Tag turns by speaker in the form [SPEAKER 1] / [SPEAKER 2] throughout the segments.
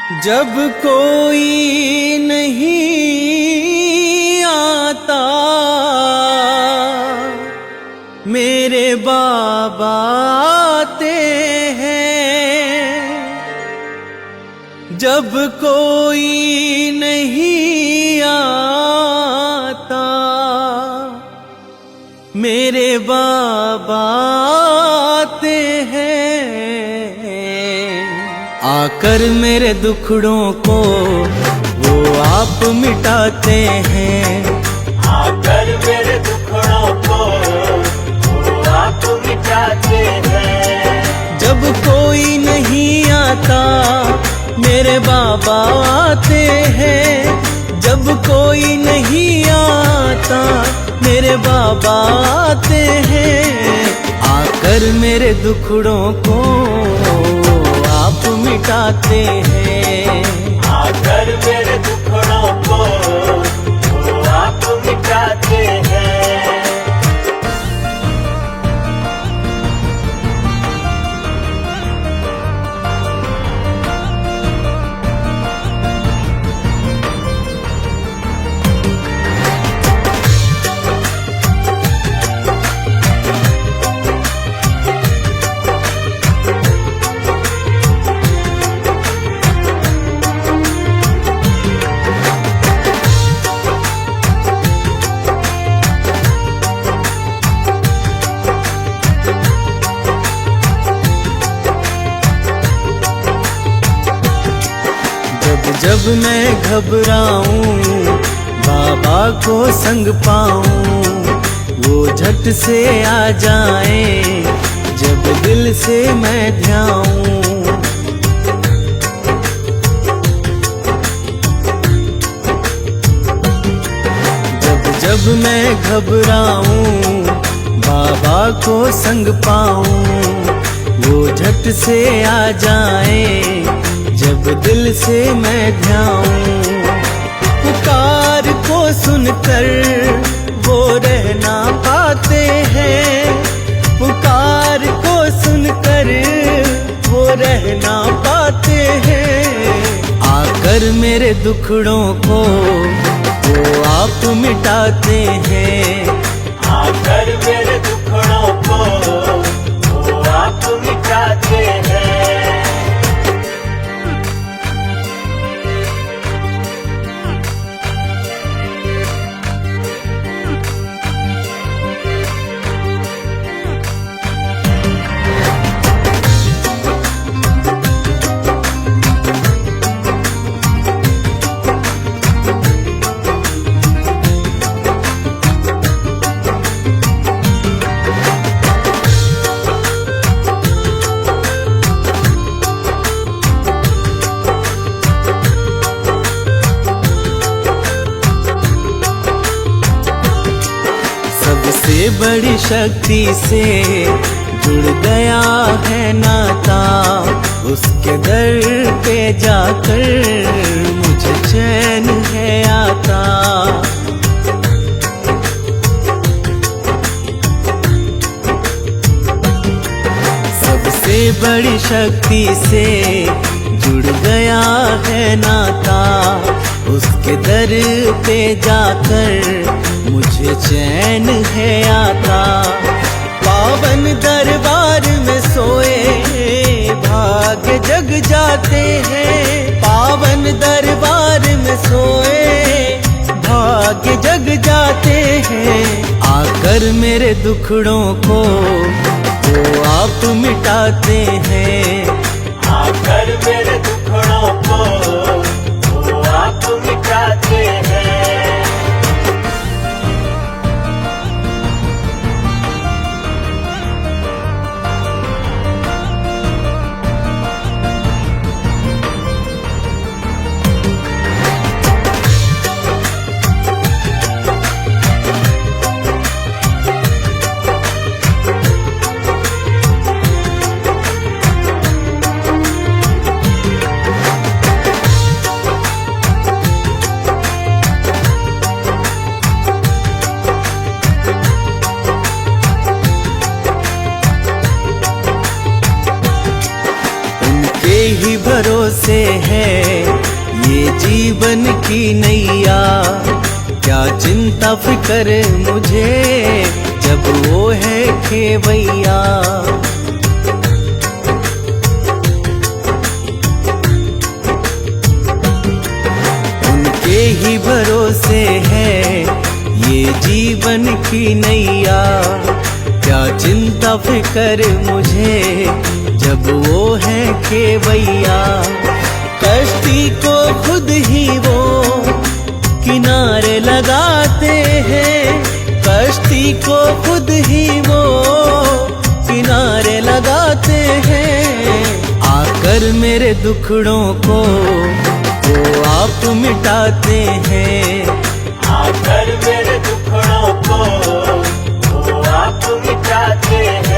[SPEAKER 1] जब कोई नहीं आता मेरे बाबा आते हैं। जब कोई नहीं आता मेरे बाबा आते हैं। आकर मेरे दुखड़ों को वो आप मिटाते हैं।
[SPEAKER 2] आकर मेरे दुखड़ों को वो आप मिटाते हैं।
[SPEAKER 1] जब कोई नहीं आता मेरे बाबा आते हैं। जब कोई नहीं आता मेरे बाबा आते हैं। आकर मेरे दुखड़ों को आप मिटाते हैं।
[SPEAKER 2] आकर मेरे दुखड़ों को वो आप मिटाते हैं।
[SPEAKER 1] जब मैं घबराऊं बाबा को संग पाऊं, वो झट से आ जाए जब दिल से मैं ध्याऊं। जब मैं घबराऊं बाबा को संग पाऊं, वो झट से आ जाए जब दिल से मैं ध्याऊं। पुकार को सुनकर वो रह ना पाते हैं। पुकार को सुनकर वो रह ना पाते हैं। आकर मेरे दुखड़ों को वो आप मिटाते हैं।
[SPEAKER 2] आकर मेरे दुखड़ों को वो आप मिटाते हैं।
[SPEAKER 1] सबसे बड़ी शक्ति से जुड़ गया है नाता, उसके दर पे जाकर मुझे चैन है आता। सबसे बड़ी शक्ति से जुड़ गया है नाता, उसके दर पे जाकर मुझे चैन है आता। पावन दरबार में सोए भाग्य जग जाते हैं। पावन दरबार में सोए भाग्य जग जाते हैं। आकर मेरे दुखड़ों को वो आप मिटाते हैं।
[SPEAKER 2] आकर मेरे दुखड़ों को वो आप मिटाते हैं।
[SPEAKER 1] ही भरोसे है जीवन की नैया, क्या चिंता फिक्र मुझे जब वो है खेवैया। उनके ही भरोसे है ये जीवन की नैया, क्या चिंता फिक्र मुझे जब वो है खेवैया। कश्ती को खुद ही वो किनारे लगाते हैं, कश्ती को खुद ही वो किनारे लगाते हैं। आकर मेरे दुखड़ों को वो आप मिटाते हैं,
[SPEAKER 2] आकर मेरे दुखड़ों को वो आप मिटाते हैं।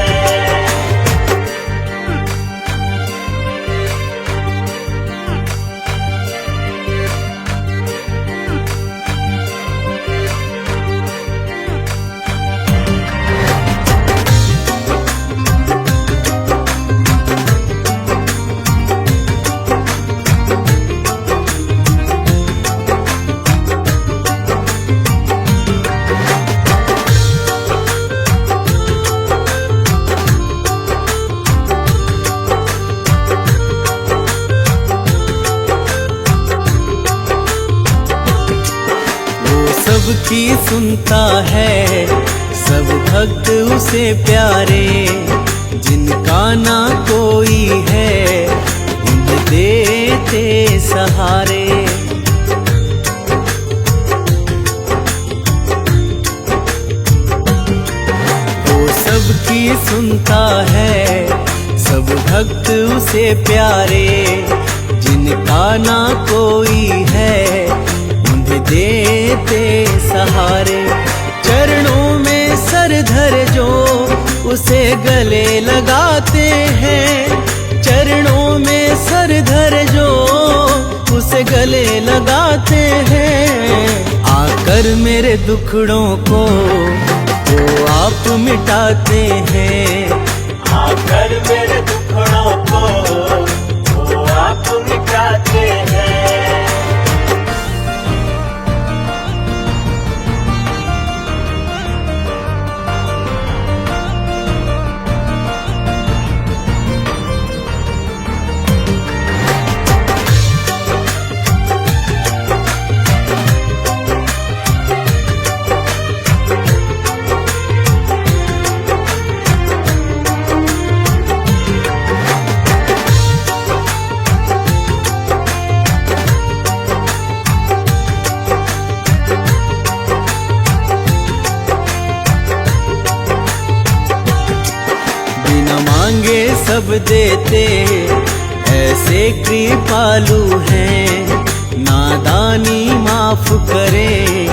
[SPEAKER 1] सबकी सुनता है सब भक्त उसे प्यारे, जिनका ना कोई है उन्हें देते सहारे। वो सबकी सुनता है सब भक्त उसे प्यारे, जिनका ना कोई है देते सहारे। चरणों में सर धर जो उसे गले लगाते हैं, चरणों में सर धर जो उसे गले लगाते हैं। आकर मेरे दुखड़ों को वो आप मिटाते हैं,
[SPEAKER 2] आकर मेरे दुखड़ों को वो आप मिटाते हैं।
[SPEAKER 1] मांगे सब देते ऐसे कृपालु हैं, नादानी माफ करे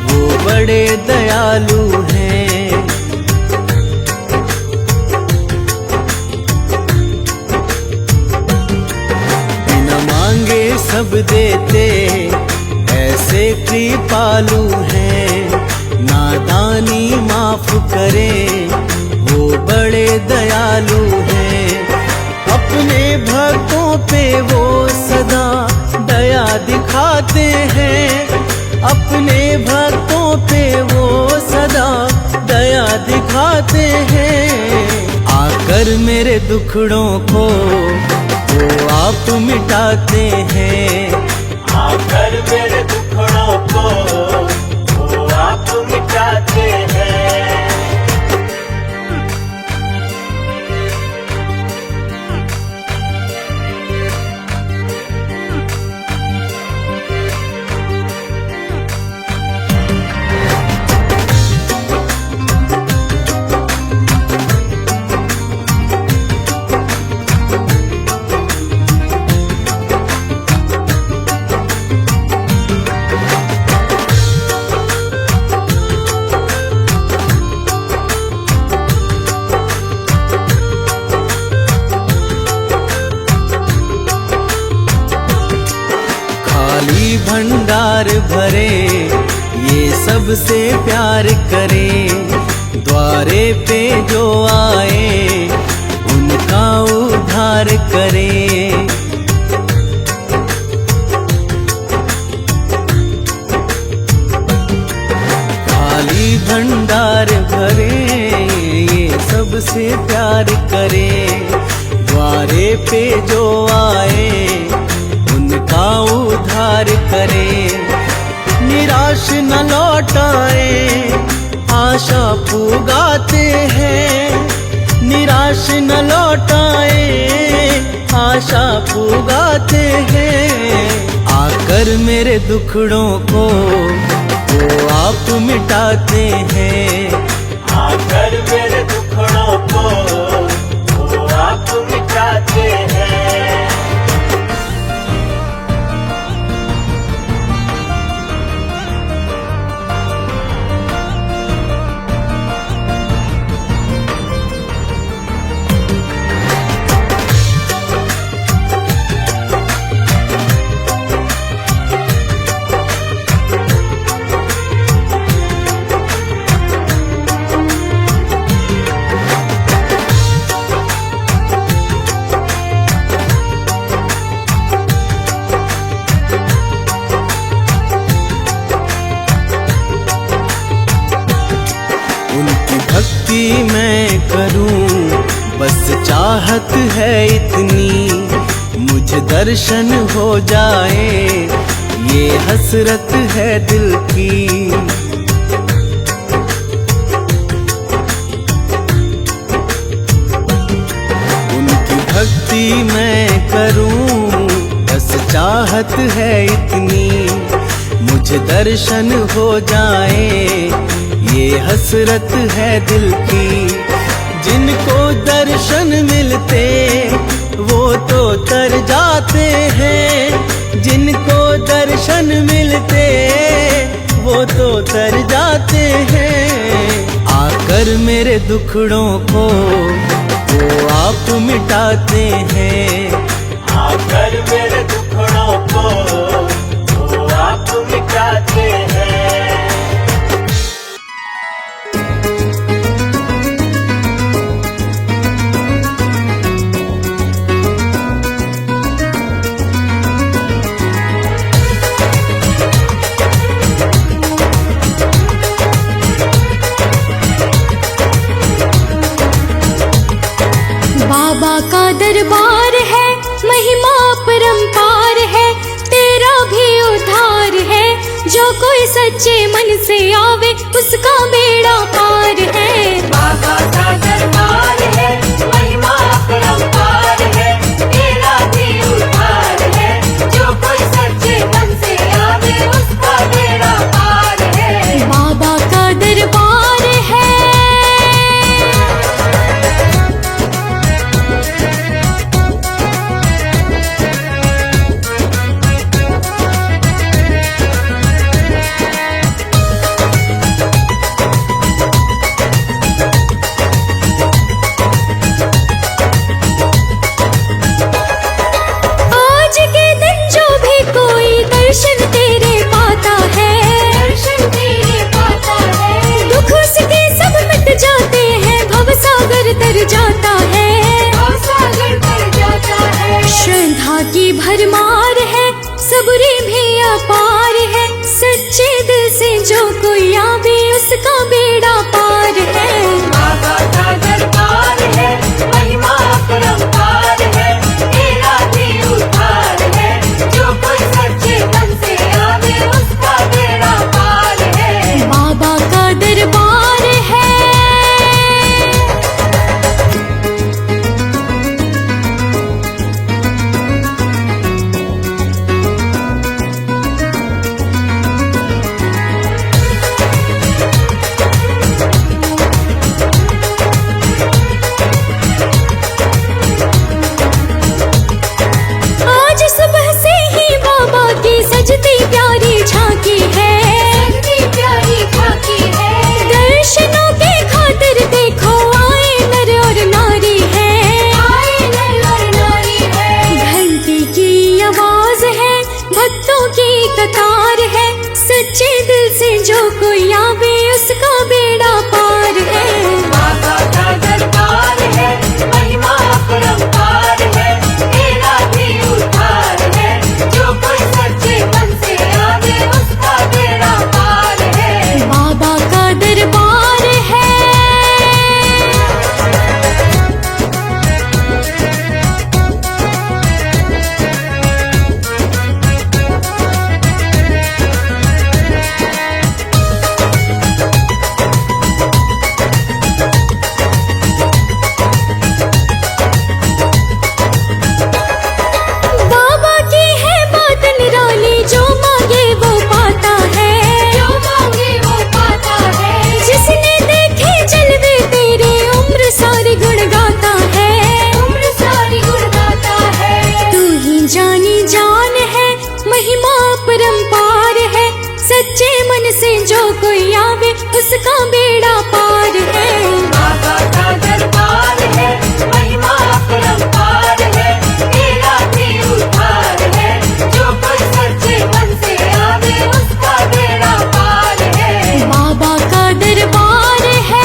[SPEAKER 1] वो बड़े दयालु हैं। बिना मांगे सब देते ऐसे कृपालु हैं, नादानी माफ करे वो बड़े दयालु हैं। अपने भक्तों पे वो सदा दया दिखाते हैं, अपने भक्तों पे वो सदा दया दिखाते हैं। आकर मेरे दुखड़ों को वो आप मिटाते हैं,
[SPEAKER 2] आकर मेरे दुखड़ों को वो आप मिटाते हैं।
[SPEAKER 1] भंडार भरे ये सबसे प्यार करे, द्वारे पे जो आए उनका उद्धार करे। भंडार भरे, ये सबसे प्यार करे। द्वारे पे जो आए उनका उद्धार करे। निराश न लौटाए, आशा पुगाते हैं। निराश न लौटाए, आशा पुगाते हैं। आकर मेरे दुखड़ों को वो आप मिटाते हैं।
[SPEAKER 2] आकर मेरे दुखड़ों को वो आप मिटाते हैं।
[SPEAKER 1] उनकी भक्ति मैं करूं, बस चाहत है इतनी। मुझे दर्शन हो जाए, ये हसरत है दिल की। उनकी भक्ति मैं करूं, बस चाहत है इतनी। मुझे दर्शन हो जाए, ये हसरत है दिल की। जिनको दर्शन मिलते वो तो तर जाते हैं। जिनको दर्शन मिलते वो तो तर जाते हैं। आकर मेरे दुखड़ों को वो आप मिटाते हैं।
[SPEAKER 2] आकर मेरे दुखड़ों को वो आप मिटाते हैं।
[SPEAKER 3] बाबा का दरबार है, महिमा परंपार है। तेरा भी उद्धार है, जो कोई सच्चे मन से आवे उसका बेड़ा पार है।
[SPEAKER 2] बाबा का दरबार है, महिमा परंपार है। तेरा भी उद्धार है, जो कोई सच्चे मन से आवे उसका बेड़ा पार है।
[SPEAKER 3] बाबा का दरबार है। आज के दिन जो भी कोई दर्शन तेरे पाता है,
[SPEAKER 2] दर्शन तेरे पाता है।
[SPEAKER 3] दुख उसके सब मिट जाते हैं, भव सागर तर जाता है।
[SPEAKER 2] सागर तर जाता है।
[SPEAKER 3] श्रद्धा की भरमार है, सबरी भी अपार है। सच्चे दिल से जो कोई आवे उसका बेड़ा पार है।
[SPEAKER 2] बाबा का दरबार है, महिमा परंपार है। तेरा भी उद्धार है, जो कोई सच्चे मन से आवे उसका बेड़ा पार है।
[SPEAKER 3] बाबा का दरबार है। आज सुबह से ही बाबा की सजती प्यारी झांकी है।
[SPEAKER 2] सजती प्यारी झांकी है।
[SPEAKER 3] दर्शनों के खातिर देखो आए नर और नारी है।
[SPEAKER 2] आए नर और नारी है।
[SPEAKER 3] घंटी की आवाज है, भक्तों की कतार है। सच्चे दिल से जो कोई आवे उसका बेड़ा पार है।
[SPEAKER 2] बाबा का दरबार है, महिमा परंपार है। तेरा भी उद्धार है, जो कोई सच्चे मन से आवे उसका बेड़ा पार है।
[SPEAKER 3] बाबा का दरबार उसका बेड़ा पार है।
[SPEAKER 2] बाबा का दरबार है, महिमा अपरंपार है, तेरा भी उद्धार है, जो कोई सच्चे मन से आवे उसका बेड़ा पार है।
[SPEAKER 3] बाबा का दरबार है।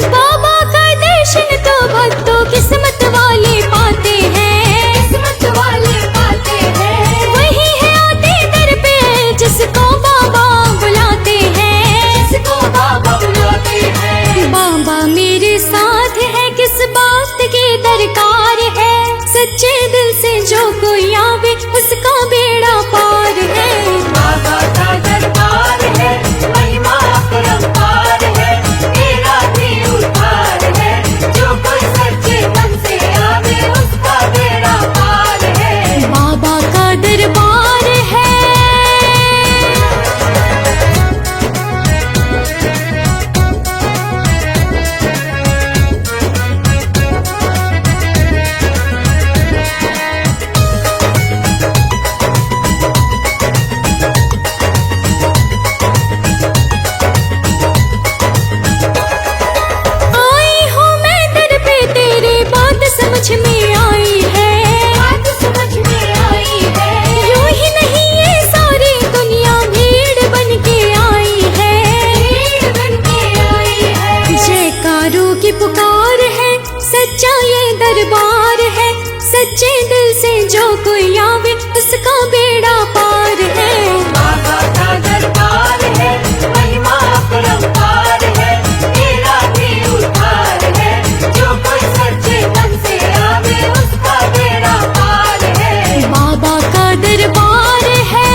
[SPEAKER 3] बाबा का दर्शन तो भक्तों किस्मत वाले पाते हैं,
[SPEAKER 2] किस्मत वाले पाते हैं,
[SPEAKER 3] वही है आते दर पे जिसको बाबा बुलाते हैं।
[SPEAKER 2] जिसको बाबा बुलाते हैं।
[SPEAKER 3] बाबा मेरे साथ है, किस बात की दरकार है, सच्चे दिल से जो कोई आवे उसका बेड़ा पार है।
[SPEAKER 2] बाबा का दरबार है, महिमा अपरंपार है, तेरा भी उद्धार है, जो कोई सच्चे मन से आवे उसका बेड़ा पार है।
[SPEAKER 3] बाबा का दरबार है। आई हूँ मैं दर पे तेरे, बात समझ में आई है,
[SPEAKER 2] बात समझ में आई है,
[SPEAKER 3] यूं ही नहीं ये सारी दुनिया भीड़ बन के आई है।
[SPEAKER 2] भीड़ बन के आई है।
[SPEAKER 3] जयकारों की पुकार है, सच्चा ये दरबार है, सच्चे दिल से जो कोई आवे उसका बेड़ा पार है।
[SPEAKER 2] बाबा का दरबार है, महिमा अपरंपार है, तेरा भी उद्धार है, जो कोई सच्चे मन से आवे उसका बेड़ा पार है।
[SPEAKER 3] बाबा का दरबार है।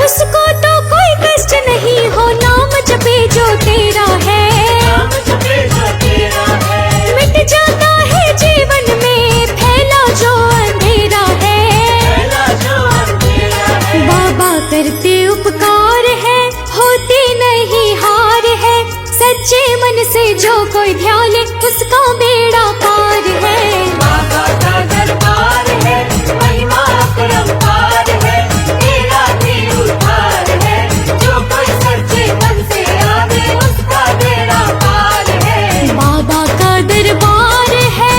[SPEAKER 3] उसको तो कोई कष्ट नहीं हो, नाम जपे जो तेरा है,
[SPEAKER 2] नाम जपे जो तेरा है,
[SPEAKER 3] मिट जाता है जीवन में फैला जो अंधेरा है।
[SPEAKER 2] पहला जो अंधेरा है।
[SPEAKER 3] बाबा करते उपकार है, होती नहीं हार है, सच्चे मन से जो कोई ध्याले उसका बेड़ा पार है।
[SPEAKER 2] बाबा का दरबार है, महिमा अपरंपार है, तेरा भी उद्धार है, जो कोई सच्चे मन से आवे उसका बेड़ा पार है।
[SPEAKER 3] बाबा का दरबार है।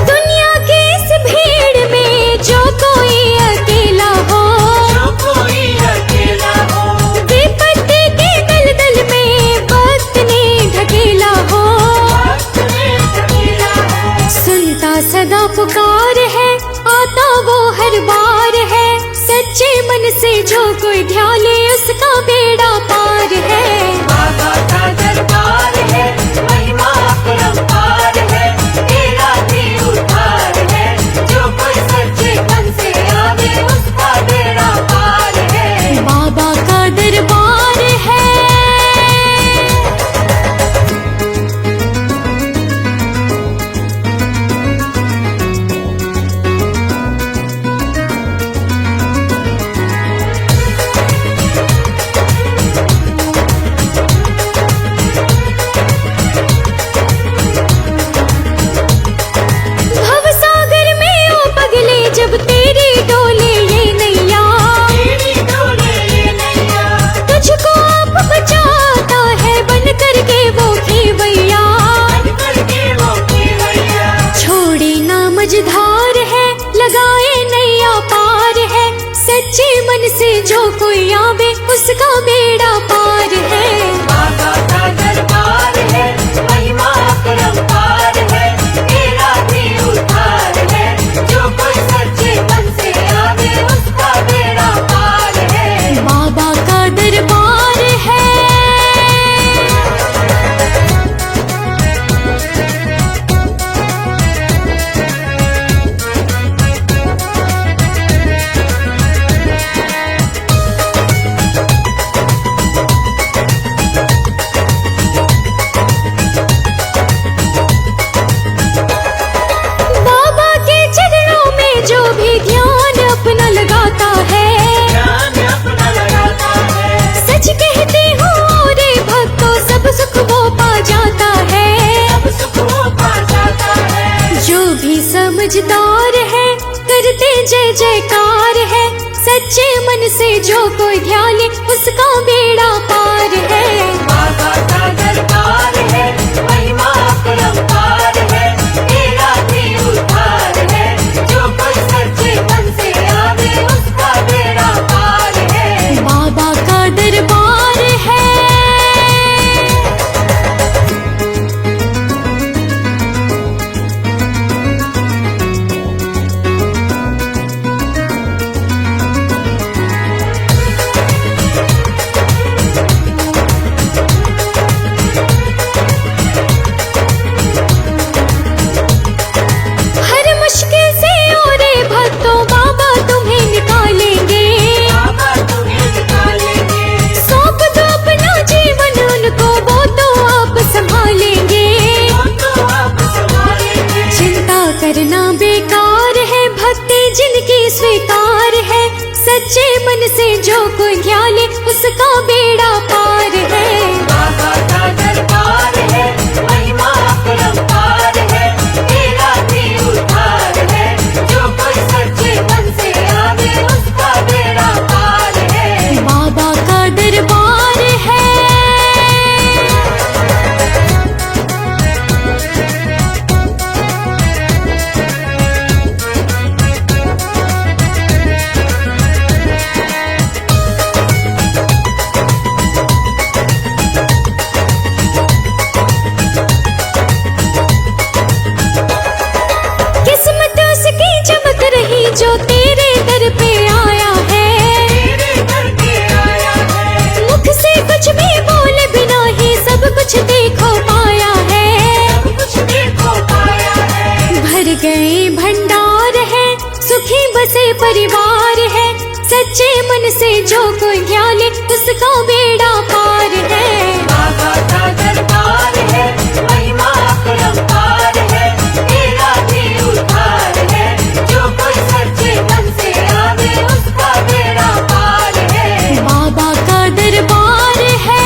[SPEAKER 3] दुनिया की इस भीड़ में जो कोई अकेला हो,
[SPEAKER 2] जो कोई अकेला हो,
[SPEAKER 3] विपत्ति के दलदल में वक्त ने ढकेला हो,
[SPEAKER 2] वक्त में ढकेला हो,
[SPEAKER 3] सुनता सदा पुकार है, आता वो हर बार है, सच्चे मन से जो कोई ध्याले उसका बेड़ा पार है।
[SPEAKER 2] बाबा का दरबार है, महिमा अपरंपार है, तेरा भी उद्धार है, जो कोई सच्चे मन से आवे उसका बेड़ा पार है।
[SPEAKER 3] बाबा का दरबार है। सच्चे मन से जो कोई आवे उसका बेड़ा पार है।
[SPEAKER 2] बाबा का दरबार है, महिमा अपरंपार है, तेरा भी उद्धार है, जो कोई सच्चे मन से आवे उसका बेड़ा पार है।
[SPEAKER 3] बाबा का दरबार है। बाबा के चरणों में जो भी ध्यान अपना लगाता है,
[SPEAKER 2] ध्यान अपना लगाता है,
[SPEAKER 3] सच कहते हो रे भक्तों सब सुख वो पा जाता है।
[SPEAKER 2] सब सुख वो पा जाता है।
[SPEAKER 3] जो भी समझदार है करते जय जयकार है, सच्चे मन से जो कोई ध्यान ले उसका बेड़ा पार है।
[SPEAKER 2] बाबा का दरबार है, महिमा अपरंपार है, तेरा भी उद्धार है, जो कोई सच्चे मन से आवे उसका बेड़ा पार है।
[SPEAKER 3] बाबा का दरबार है। हर मुश्किल से और भक्तों बाबा तुम्हें निकालेंगे।
[SPEAKER 2] बाबा तुम्हें निकालेंगे,
[SPEAKER 3] सौंप दो अपना जीवन उनको वो तो आप संभालेंगे।
[SPEAKER 2] वो तो आप संभालेंगे।
[SPEAKER 3] चिंता करना बेकार है, भक्ति जिनकी स्वीकार है, सच्चे मन से जो कोई ध्यान ले उसका बेड़ा पार है।
[SPEAKER 2] बाबा का दरबार है, महिमा अपरंपार है, तेरा भी उद्धार है, जो कोई सच्चे मन से आवे उसका बेड़ा पार है।
[SPEAKER 3] बाबा का दरबार है। किस्मत उसकी चमक रही जो तेरे दर पे आया है।
[SPEAKER 2] तेरे घर पे आया है,
[SPEAKER 3] मुख से कुछ भी बोले बिना ही सब कुछ देखो पाया है।
[SPEAKER 2] सब कुछ देखो पाया है।
[SPEAKER 3] भर गए भंडार है, सुखी बसे परिवार है, सच्चे मन से जो कोई ध्यान ले उसका बेड़ा पार है।
[SPEAKER 2] बाबा का दरबार है, महिमा अपरंपार है, तेरा भी उद्धार है, जो कोई सच्चे मन से आवे उसका बेड़ा पार है।
[SPEAKER 3] बाबा का दरबार है।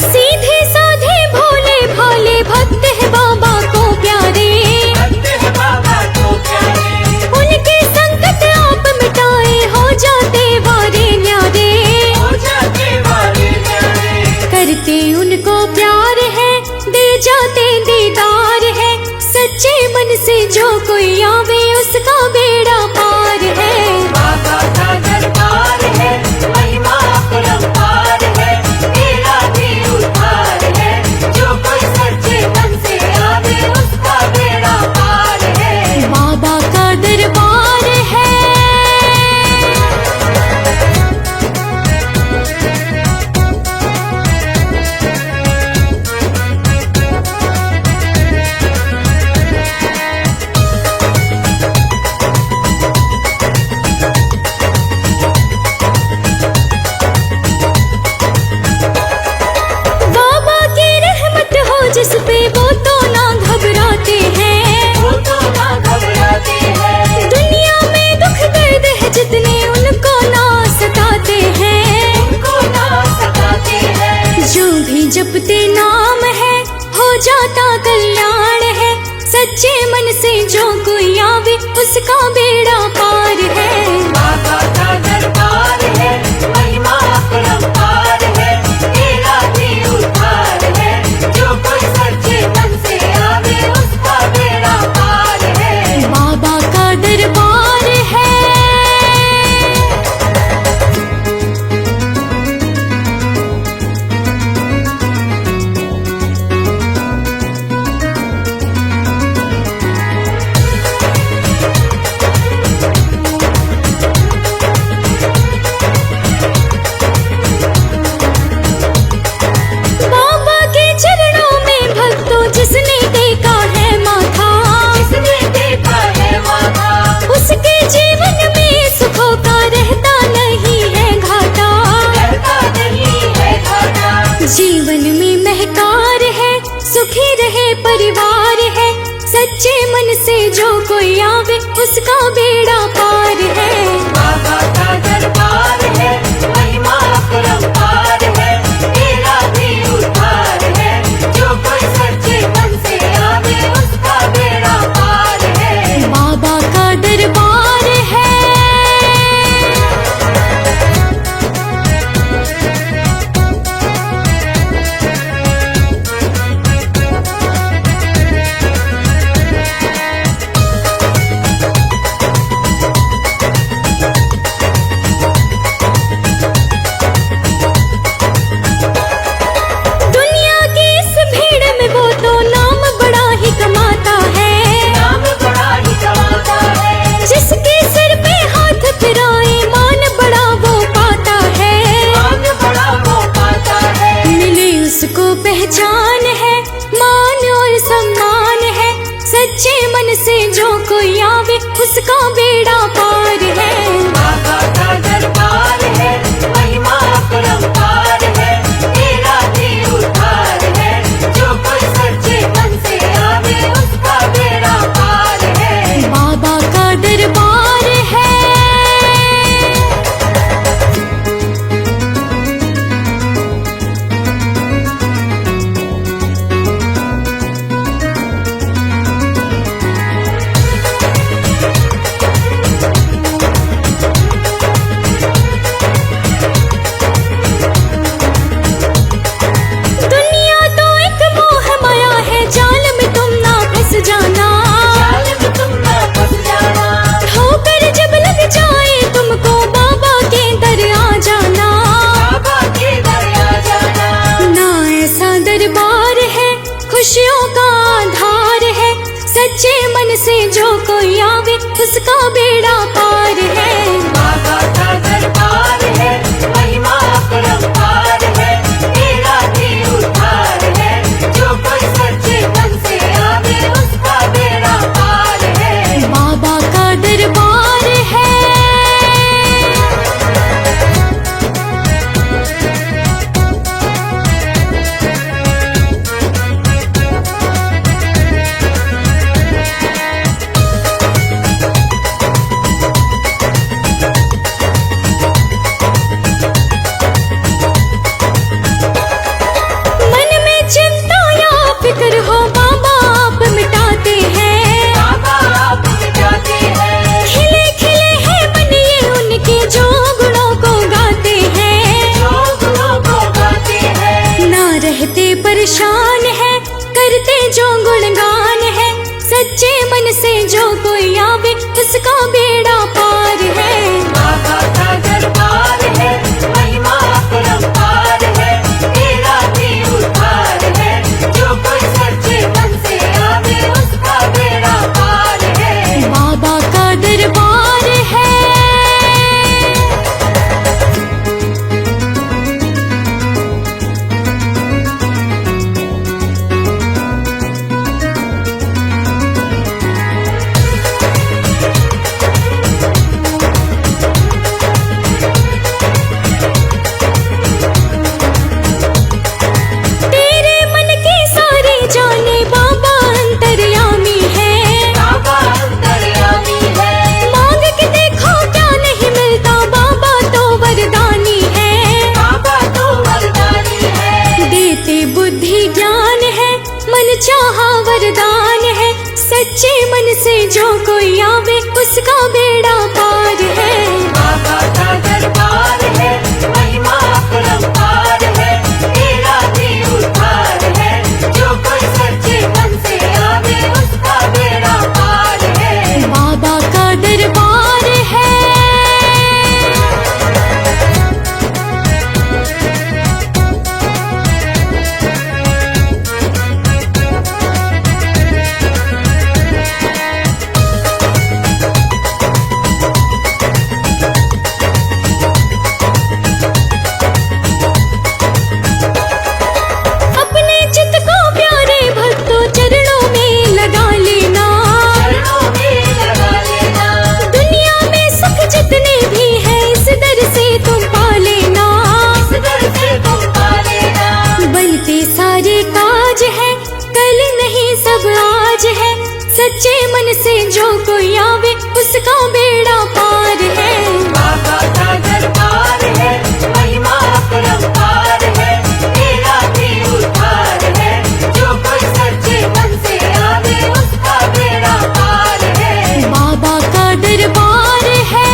[SPEAKER 3] सीधे साधे भोले भाले भक्त है बाबा को प्यारे,
[SPEAKER 2] भक्त है बाबा को प्यारे,
[SPEAKER 3] उनके संकट आप मिटाए हो जाते वारे न्यारे।
[SPEAKER 2] हो जाते वाले न्यारे।
[SPEAKER 3] करते उनको प्यार है, दे जाते दीदार है, सच्चे मन से जो कोई आवे उसका बेड़ा पार है।
[SPEAKER 2] बाबा का दरबार है, महिमा अपरंपार है, तेरा भी उद्धार है, जो कोई सच्चे मन से आवे उसका बेड़ा पार है।
[SPEAKER 3] बाबा का दरबार है। सच्चे मन से जो कोई आवे उसका बेड़ा पार है।
[SPEAKER 2] बाबा का दरबार है, महिमा अपरंपार है, तेरा भी उद्धार है, जो कोई सच्चे मन से आवे उसका बेड़ा पार है।
[SPEAKER 3] बाबा का दरबार है। बाबा के चरणों में भक्तों जिसने टेका है माथा,
[SPEAKER 2] जिसने देखा है माता,
[SPEAKER 3] उसके जीवन में सुखों का रहता नहीं है घाटा।
[SPEAKER 2] रहता नहीं है घाटा।
[SPEAKER 3] जीवन में महकार है, सुखी रहे परिवार है, सच्चे मन से जो कोई आवे उसका बेड़ा पार है।
[SPEAKER 2] बाबा का दरबार है, महिमा अपरंपार है, तेरा भी उद्धार है, जो कोई सच्चे मन से आवे उसका बेड़ा पार है।
[SPEAKER 3] बाबा का दरबार है। दुनिया की इस भीड़ में वो तो नाम बड़ा ही कमाता है,
[SPEAKER 2] नाम बड़ा ही कमाता है,
[SPEAKER 3] जिसके सिर पे हाथ फिराए मान बड़ा वो पाता है।
[SPEAKER 2] मान बड़ा वो पाता है।
[SPEAKER 3] मिले उसको पहचान है, मान और सम्मान है, सच्चे मन से जो कोई आवे उसका बेड़ा पार है।
[SPEAKER 2] बाबा का दरबार है, महिमा अपरंपार है, तेरा भी उद्धार है, जो कोई सच्चे मन से आवे उसका बेड़ा पार है।
[SPEAKER 3] बाबा का दरबार है। दुनिया तो एक मोह माया है, जाल में तुम ना फंस जाना।
[SPEAKER 2] जाल में तुम ना फंस जाना,
[SPEAKER 3] ठोकर जब लग जाए तुमको बाबा के दर आ जाना।
[SPEAKER 2] बाबा के दर आ जाना।
[SPEAKER 3] ना ऐसा दरबार है, खुशियों का आधार है, सच्चे मन से जो कोई आवे उसका बेड़ा पार है।
[SPEAKER 2] बाबा का दरबार है, महिमा अपरंपार है, तेरा भी उद्धार है, जो कोई सच्चे मन से आवे उसका बेड़ा पार है।
[SPEAKER 3] बाबा का दरबार है। मन में चिंता या फिक्र हो बाबा आप मिटाते हैं।
[SPEAKER 2] बाबा आप मिटाते हैं,
[SPEAKER 3] खिले खिले हैं मन ये उनके जो गुणों को गाते हैं।
[SPEAKER 2] जो गुणों को गाते हैं।
[SPEAKER 3] ना रहते परेशान है, करते जो गुणगान है, सच्चे मन से जो कोई आवे उसका बेड़ा पार है।
[SPEAKER 2] बाबा का दरबार है, महिमा अपरंपार है, तेरा भी उद्धार है, जो कोई सच्चे मन से आवे उसका बेड़ा पार है।
[SPEAKER 3] बाबा का दरबार है। सच्चे मन से जो कोई आवे उसका बेड़ा पार है।
[SPEAKER 2] बाबा का दरबार है, महिमा अपरंपार है, तेरा भी उद्धार है, जो कोई सच्चे मन से आवे उसका बेड़ा पार है।
[SPEAKER 3] बाबा का दरबार है। अपने चित्त को प्यारे भक्तों चरणों में लगा लेना।
[SPEAKER 2] चरणों में लगा लेना,
[SPEAKER 3] दुनिया में सुख जितने भी है इस दर से तुम पा लेना।
[SPEAKER 2] इस दर से तुम पा लेना।
[SPEAKER 3] बनते सारे काज है कल नहीं सब आज है, सच्चे मन से जो कोई आवे उसका बेड़ा पार है।
[SPEAKER 2] बाबा का दरबार है, महिमा अपरंपार है, तेरा भी उद्धार है, जो कोई सच्चे मन से आवे उसका बेड़ा पार है।
[SPEAKER 3] बाबा का दरबार है।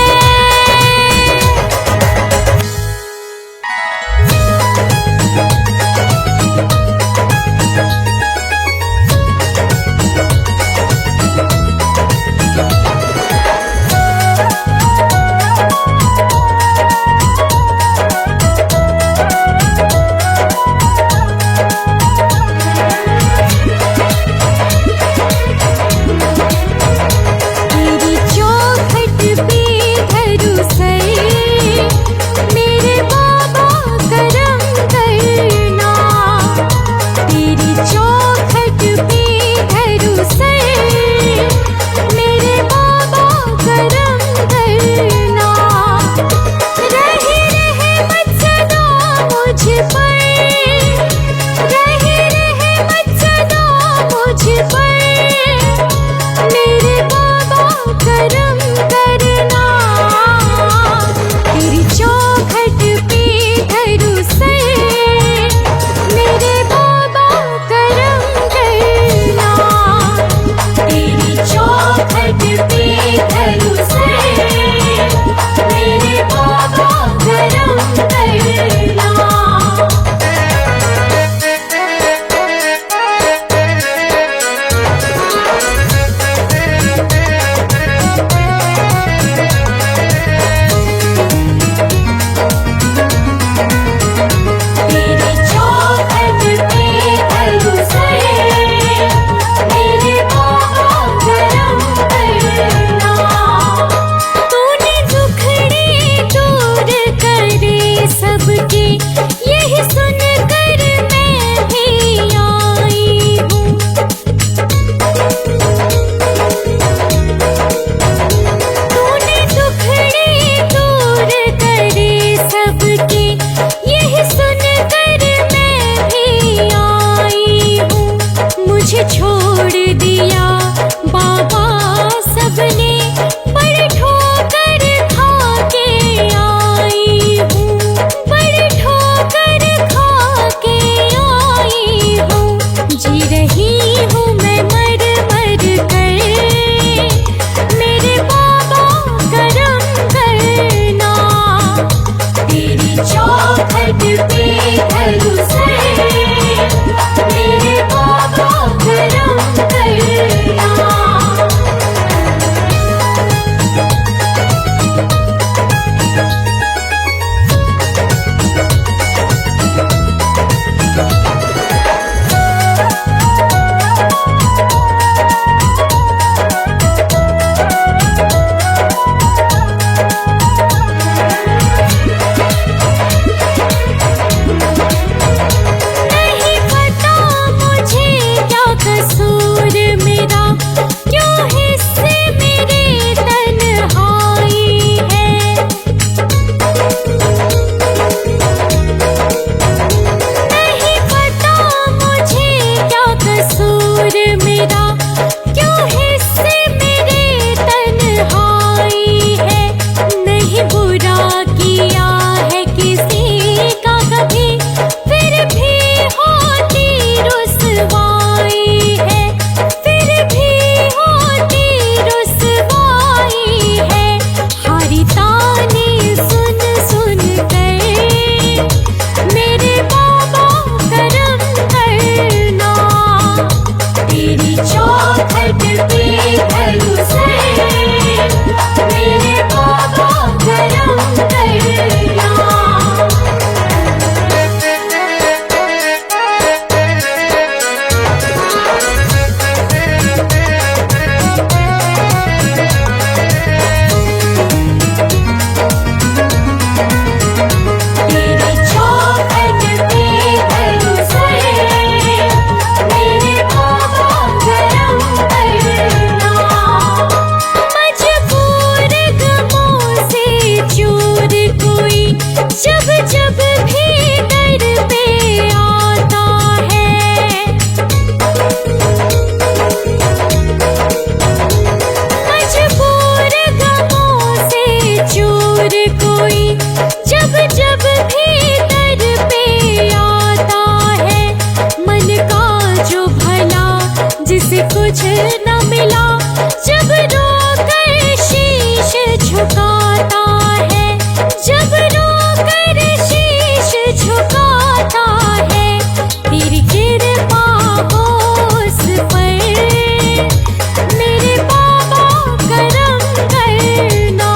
[SPEAKER 3] कुछ न मिला, जब रो कर शीश झुकाता है, जब रो कर शीश झुकाता है, तेरी कृपा हो उस पर मेरे बाबा करम करना,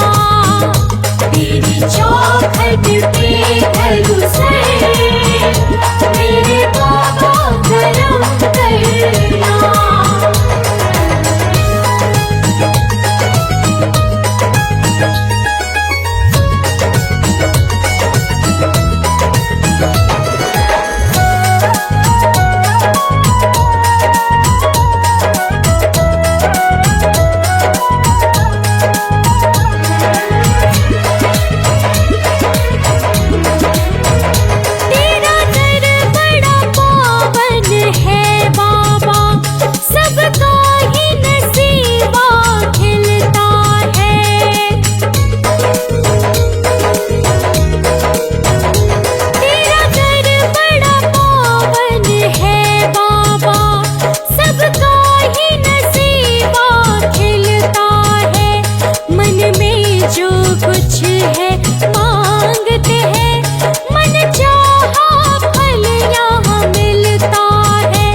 [SPEAKER 3] तेरी चौखट पे ढलूं सर मेरे बाबा करम करना। तेरा दर बड़ा पावन है बाबा, सबका ही नसीबा खिलता है। तेरा दर बड़ा पावन है बाबा, सबका ही नसीबा खिलता है। मन में जो कुछ है मांगते हैं, मन चाहा फल यहाँ मिलता है,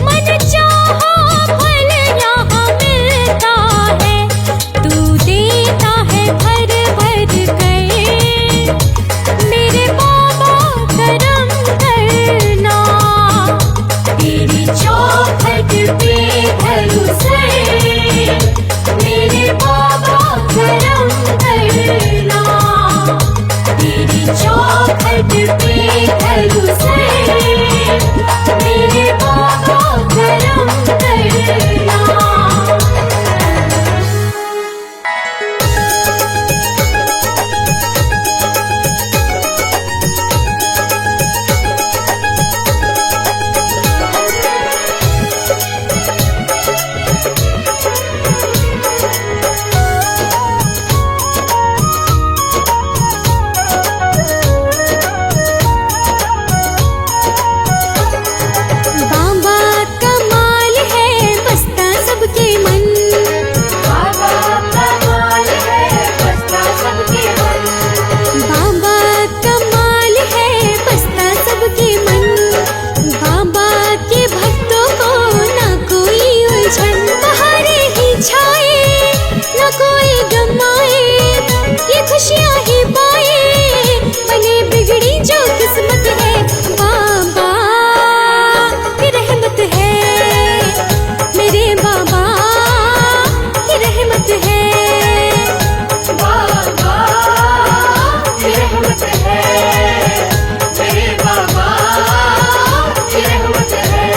[SPEAKER 3] मन चाहा फल यहाँ मिलता है। तू देता है भर भर कर मेरे बाबा करम करना, तेरी चौखट पे ढलूं सर मेरे बाबा करम करना, तेरी चौखट पे ढलूं सर मेरे बाबा करम करना। बाबा कमाल है बसता सबके मन,
[SPEAKER 2] बाबा कमाल है बसता सबके मन,
[SPEAKER 3] बाबा कमाल है बसता सबके मन, बाबा के भक्तों को न कोई उलझन, बहारे ही छाए न कोई गम आए, ये खुशियाँ ही पाए बने बिगड़ी जो किस्मत है। बाबा की रहमत है मेरे बाबा की रहमत है।
[SPEAKER 2] बाबा की रहमत है मेरे बाबा की रहमत है।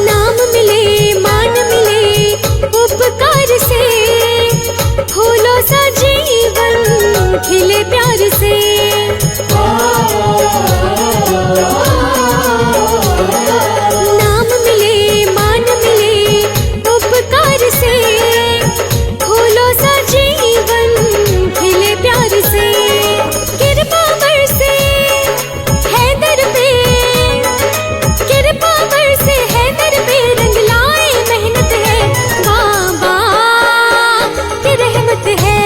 [SPEAKER 3] नाम मिले मान मिले उपकार से, फूलों सा जीवन खिले प्यार से। नाम मिले मान मिले उपकार से, फूलों सा जीवन खिले प्यार से। कृपा बरसे है दर पे, कृपा बरसे है दर पे, रंग लाए मेहनत है। बाबा की रहमत है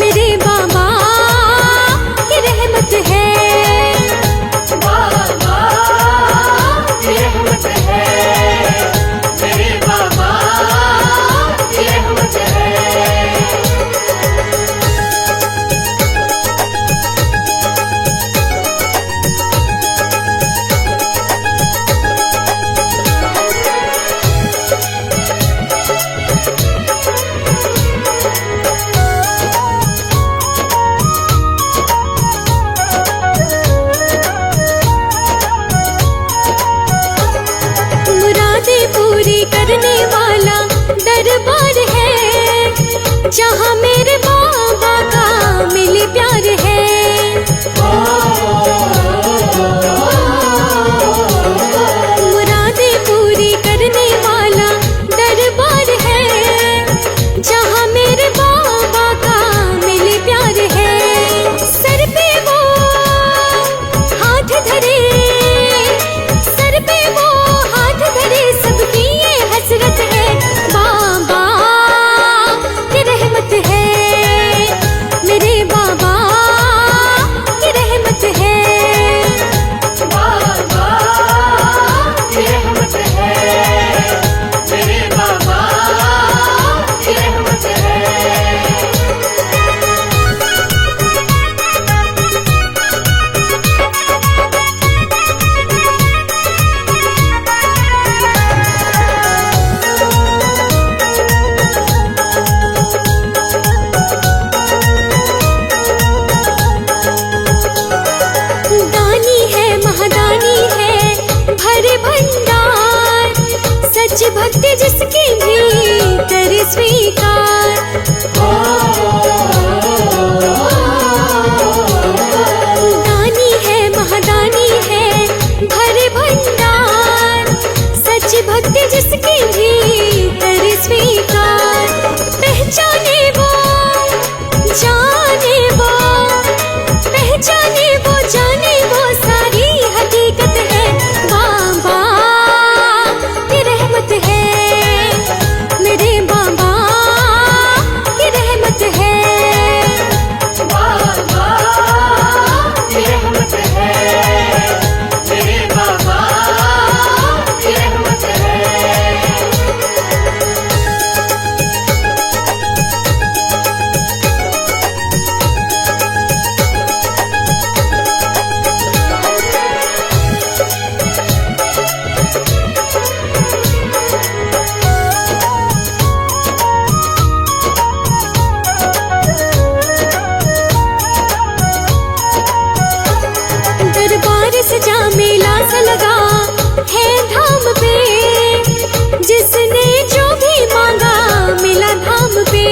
[SPEAKER 3] मेरे बाबा की रहमत है।
[SPEAKER 2] बाबा की रहमत है मेरे बाबा की रहमत है।
[SPEAKER 3] मुरादें पूरी करने वाला दरबार है, जहाँ मेरे बाबा का मिले प्यार है। सच्ची भक्ति जिसकी भी करे स्वीकार। दानी है महादानी है भरे भंडार, सच्ची भक्ति जिसकी भी करे स्वीकार। पहचाने वो जाने वो, पहचाने वो जाने वो सारी हकीकत है। बाबा की रहमत है, मेरे बाबा की रहमत है।
[SPEAKER 2] बाबा की रहमत है, मेरे बाबा की रहमत है।
[SPEAKER 3] दरबार सजा मेला सा लगा है धाम पे, जिसने जो भी मांगा मिला धाम पे।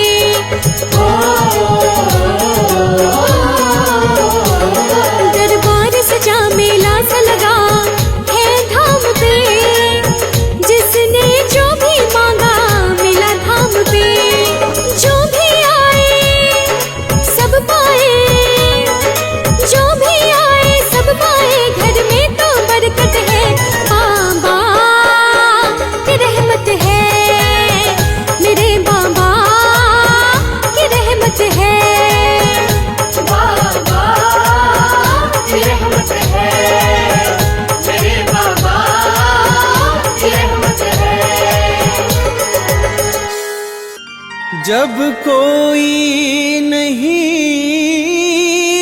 [SPEAKER 3] दरबार सजा मेला सा लगा है धाम पे, जिसने जो भी मांगा मिला धाम पे। जो भी आए सब पाए, जो भी आए सब पाए, घर में तो बरकत है। बाबा की रहमत है, मेरे बाबा की रहमत है।
[SPEAKER 2] बाबा की रहमत है, मेरे बाबा की रहमत है।
[SPEAKER 1] जब कोई नहीं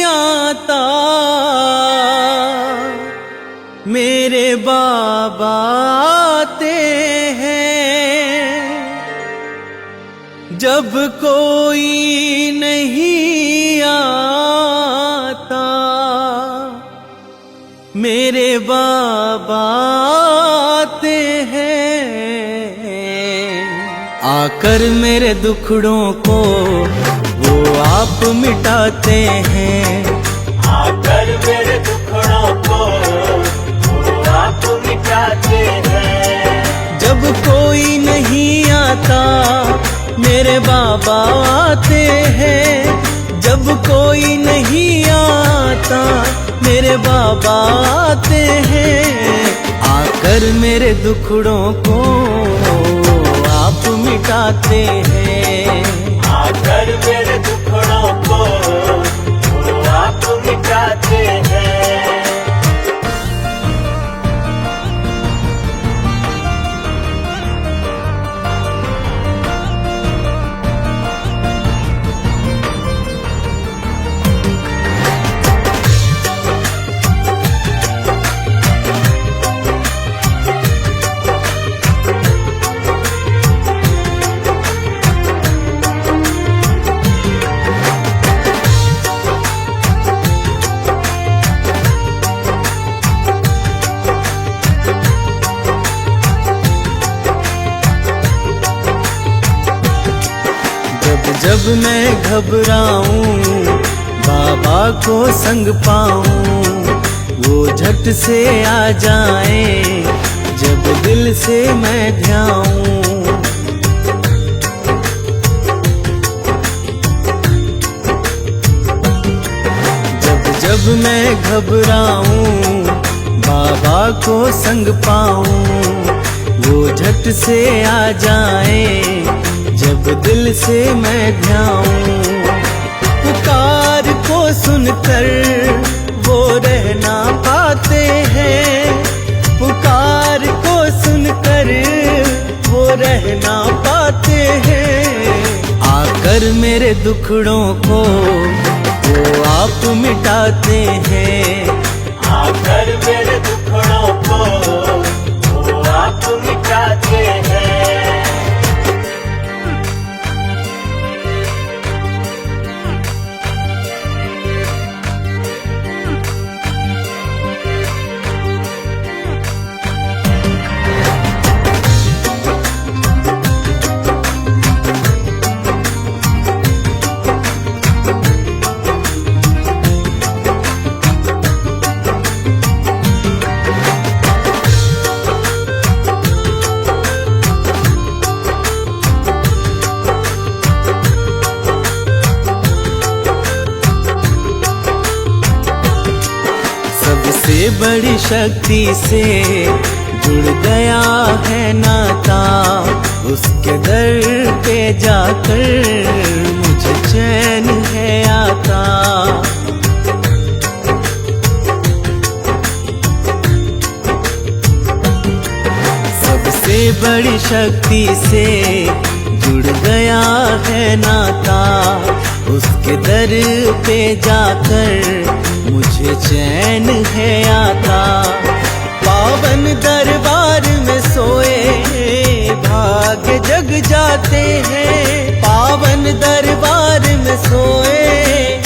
[SPEAKER 1] आता मेरे बाबा आते हैं। जब कोई नहीं आता मेरे बाबा आते हैं। आकर मेरे दुखड़ों को वो आप मिटाते हैं।
[SPEAKER 2] आकर मेरे दुखड़ों को वो आप मिटाते हैं।
[SPEAKER 1] जब कोई नहीं आता मेरे बाबा आते हैं। जब कोई नहीं आता मेरे बाबा आते हैं। आकर मेरे दुखड़ों को आप मिटाते हैं।
[SPEAKER 2] आकर मेरे दुखड़ों को वो आप मिटाते हैं।
[SPEAKER 1] जब मैं घबराऊं बाबा को संग पाऊं, वो झट से आ जाए जब दिल से मैं ध्याऊं। जब मैं घबराऊं बाबा को संग पाऊं, वो झट से आ जाए जब दिल से मैं ध्याऊं। पुकार को सुनकर वो रह ना पाते हैं। पुकार को सुनकर वो रह ना पाते हैं। आकर मेरे दुखड़ों को वो आप मिटाते हैं।
[SPEAKER 2] आकर मेरे दुखड़ों को वो आप मिटाते हैं।
[SPEAKER 1] सबसे बड़ी शक्ति से जुड़ गया है नाता, उसके दर पे जाकर मुझे चैन है आता। सबसे बड़ी शक्ति से जुड़ गया है नाता, उसके दर पे जाकर मुझे चैन है आता। पावन दरबार में सोए भाग्य जग जाते हैं, पावन दरबार में सोए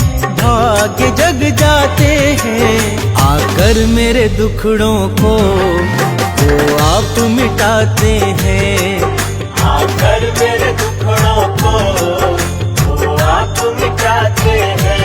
[SPEAKER 1] भाग्य जग जाते हैं। आकर मेरे दुखड़ों को वो आप मिटाते हैं,
[SPEAKER 4] आकर मेरे दुखड़ों को वो आप मिटाते हैं।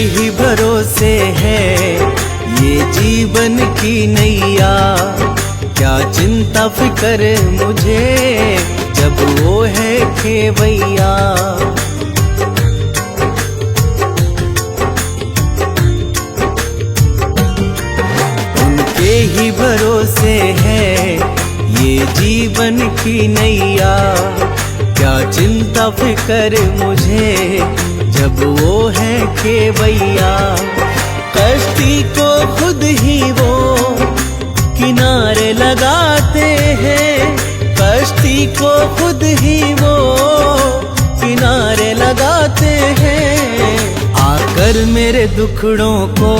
[SPEAKER 1] ही भरोसे है ये जीवन की नैया, क्या चिंता फिकर मुझे जब वो है खेवैया। उनके ही भरोसे है ये जीवन की नैया, क्या चिंता फिकर मुझे जब वो है खेवैया। कश्ती को खुद ही वो किनारे लगाते हैं, कश्ती को खुद ही वो किनारे लगाते हैं। आकर मेरे दुखड़ों को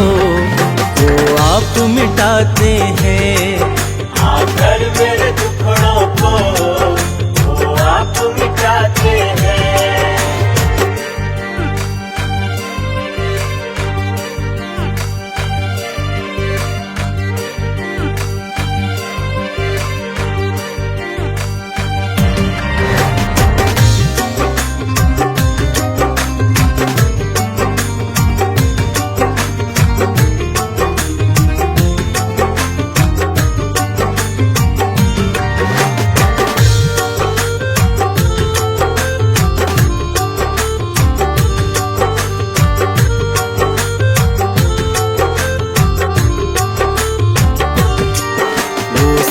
[SPEAKER 1] वो आप मिटाते हैं,
[SPEAKER 4] आकर मेरे दुखड़ों को वो आप मिटाते हैं।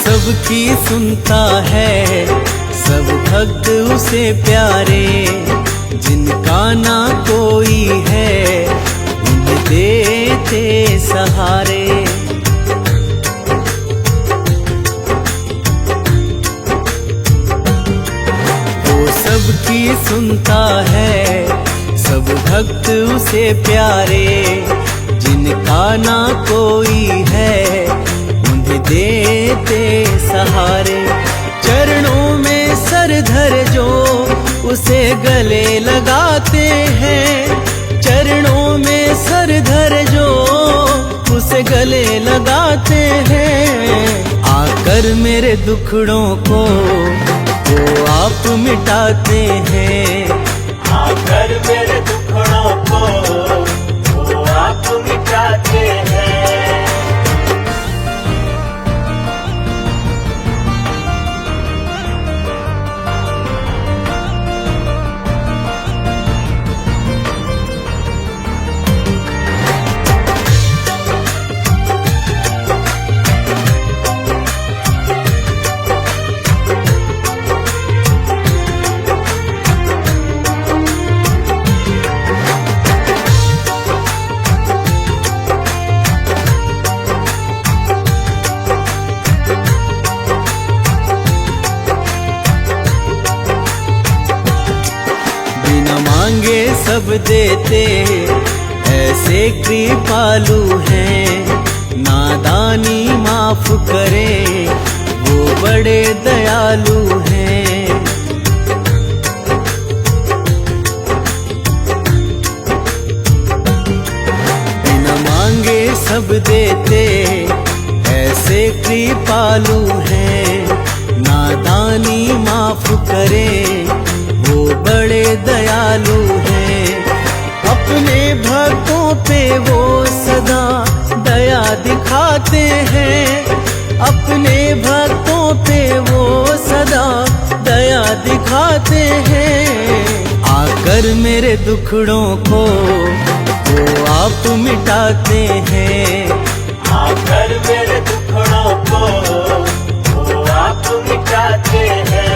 [SPEAKER 1] सबकी सुनता है, सब भक्त उसे प्यारे, जिनका ना कोई है उन्हें देते सहारे। वो सबकी सुनता है, सब भक्त उसे प्यारे, जिनका ना कोई है देते सहारे। चरणों में सर धर जो उसे गले लगाते हैं, चरणों में सर धर जो उसे गले लगाते हैं। आकर मेरे दुखड़ों को वो आप मिटाते हैं,
[SPEAKER 4] आकर मेरे दुखड़ों को वो आप मिटाते हैं।
[SPEAKER 1] मांगे सब देते, ऐसे कृपालु हैं। नादानी माफ करे, वो बड़े दयालु हैं। माफ करे, वो बड़े दयालु हैं। अपने भक्तों पे वो सदा दया दिखाते हैं, अपने भक्तों पे वो सदा दया दिखाते हैं। आकर मेरे दुखड़ों को वो आप मिटाते हैं,
[SPEAKER 4] आकर मेरे दुखड़ों को वो आप मिटाते हैं।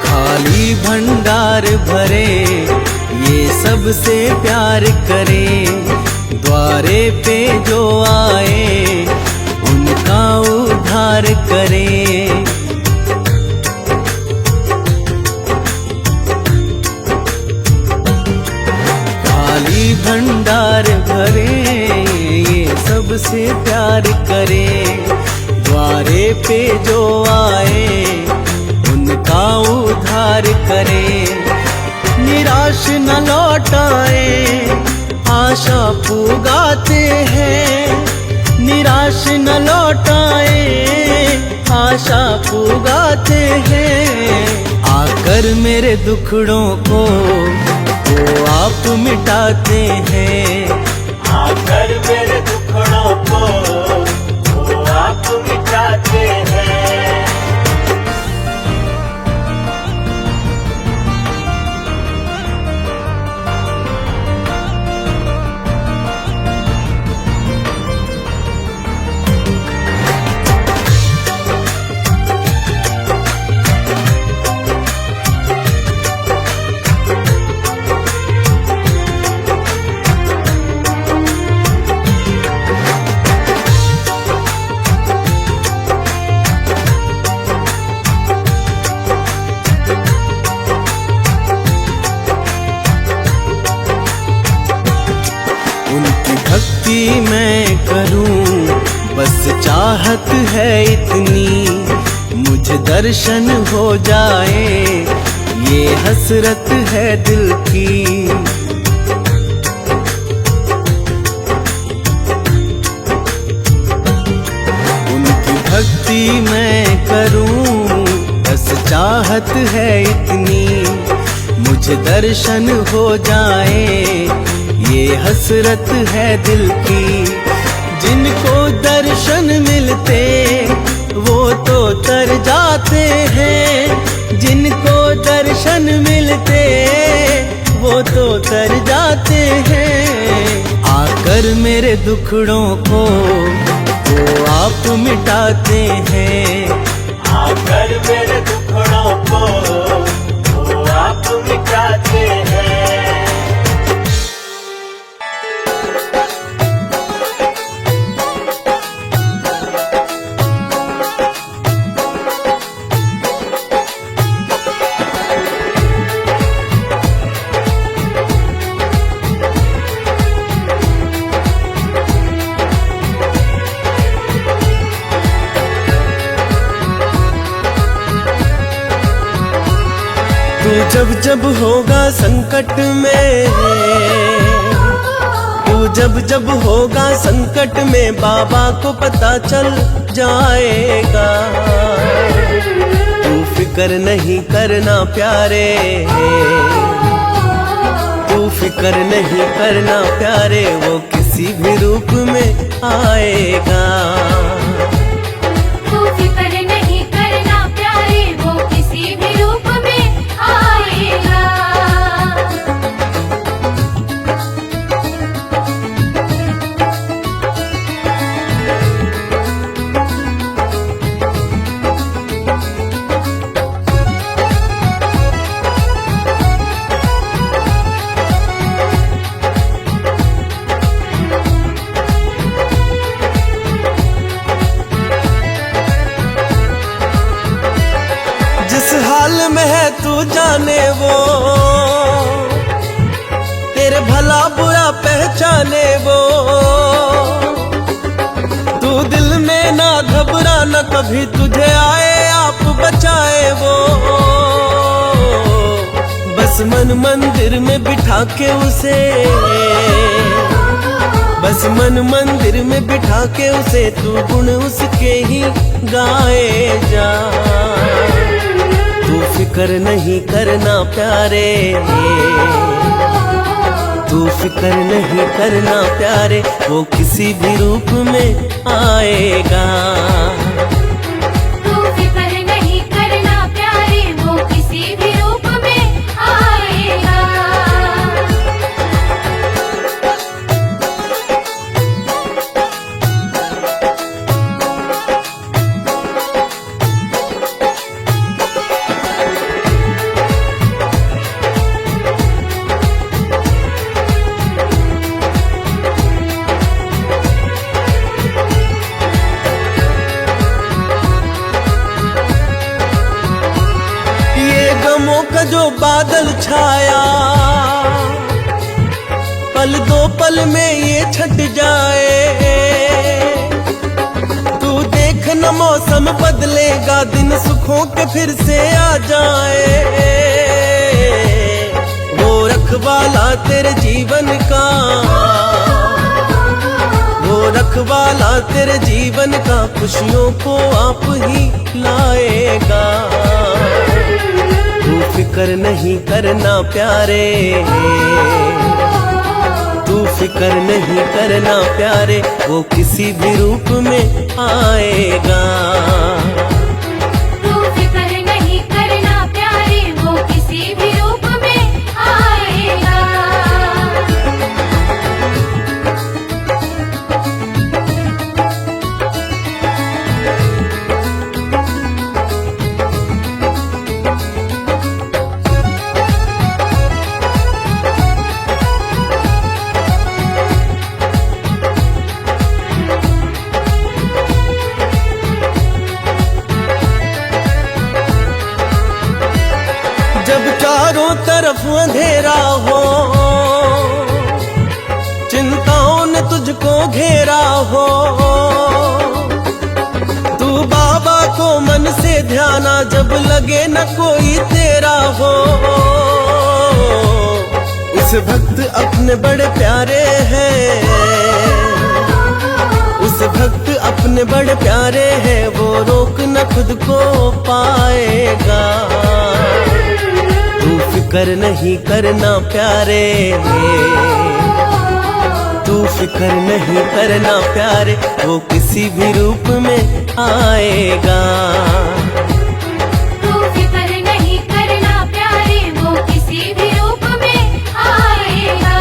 [SPEAKER 1] खाली भंडार भरे, ये सबसे प्यार करे। द्वारे पे जो आए उनका उद्धार करे। खाली भंडार भरे, ये सबसे प्यार करे। द्वारे पे जो आए उनका उद्धार करे। निराश न लौटाए, आशा पुगाते हैं। निराश न लौटाए, आशा पुगाते हैं। आकर मेरे दुखड़ों को वो आप मिटाते हैं,
[SPEAKER 4] आकर मेरे दुखड़ों को वो आप मिटाते हैं।
[SPEAKER 1] उनकी भक्ति मैं करूं, बस चाहत है इतनी। मुझे दर्शन हो जाए, ये हसरत है दिल की। उनकी भक्ति मैं करूं, बस चाहत है इतनी। मुझे दर्शन हो जाए, ये हसरत है दिल की। जिनको दर्शन मिलते वो तो तर जाते हैं। जिनको दर्शन मिलते वो तो तर जाते हैं। आकर मेरे दुखड़ों को वो आप मिटाते हैं,
[SPEAKER 4] आकर मेरे दुखड़ों को वो आप मिटाते हैं।
[SPEAKER 1] तू जब जब होगा संकट में, तू जब जब होगा संकट में, बाबा को पता चल जाएगा। तू फिक्र नहीं करना प्यारे, तू फिक्र नहीं करना प्यारे, वो किसी भी रूप में आएगा।
[SPEAKER 3] तू फिक्र नहीं करना प्यारे, वो किसी भी रूप में आएगा।
[SPEAKER 1] जाने वो, तेरे भला बुरा पहचाने वो। तू दिल में ना घबरा न कभी, तुझे आए आप बचाए वो। बस मन मंदिर में बिठा के उसे, बस मन मंदिर में बिठा के उसे, तू गुण उसके ही गाए जा। तू फिक्र नहीं करना प्यारे, तू फिक्र नहीं करना प्यारे, वो किसी भी रूप में आएगा।
[SPEAKER 3] तू फिक्र नहीं करना प्यारे, वो किसी भी रूप में आएगा।
[SPEAKER 1] गमों का जो बादल छाया, पल दो पल में ये छट जाए। तू देख न मौसम बदलेगा, दिन सुखों के फिर से आ जाए। वो रखवाला तेरे जीवन का, वो रखवाला तेरे जीवन का, खुशियों को आप ही लाएगा। तू फिक्र नहीं करना प्यारे, तू फिक्र नहीं करना प्यारे, वो किसी भी रूप में आएगा।
[SPEAKER 3] तू फिक्र नहीं करना प्यारे, वो किसी भी रूप में आएगा।
[SPEAKER 1] जब चारों तरफ अंधेरा हो, चिंताओं ने तुझको घेरा हो, तू बाबा को मन से ध्याना, जब लगे न कोई तेरा हो। उस भक्त अपने बड़े प्यारे हैं, उस भक्त अपने बड़े प्यारे हैं, वो रोक न खुद को पाएगा। तू फिक्र नहीं करना प्यारे, तू फिक्र नहीं करना प्यारे, वो किसी भी रूप में आएगा।
[SPEAKER 3] तू फिक्र नहीं करना प्यारे, वो किसी भी रूप में आएगा।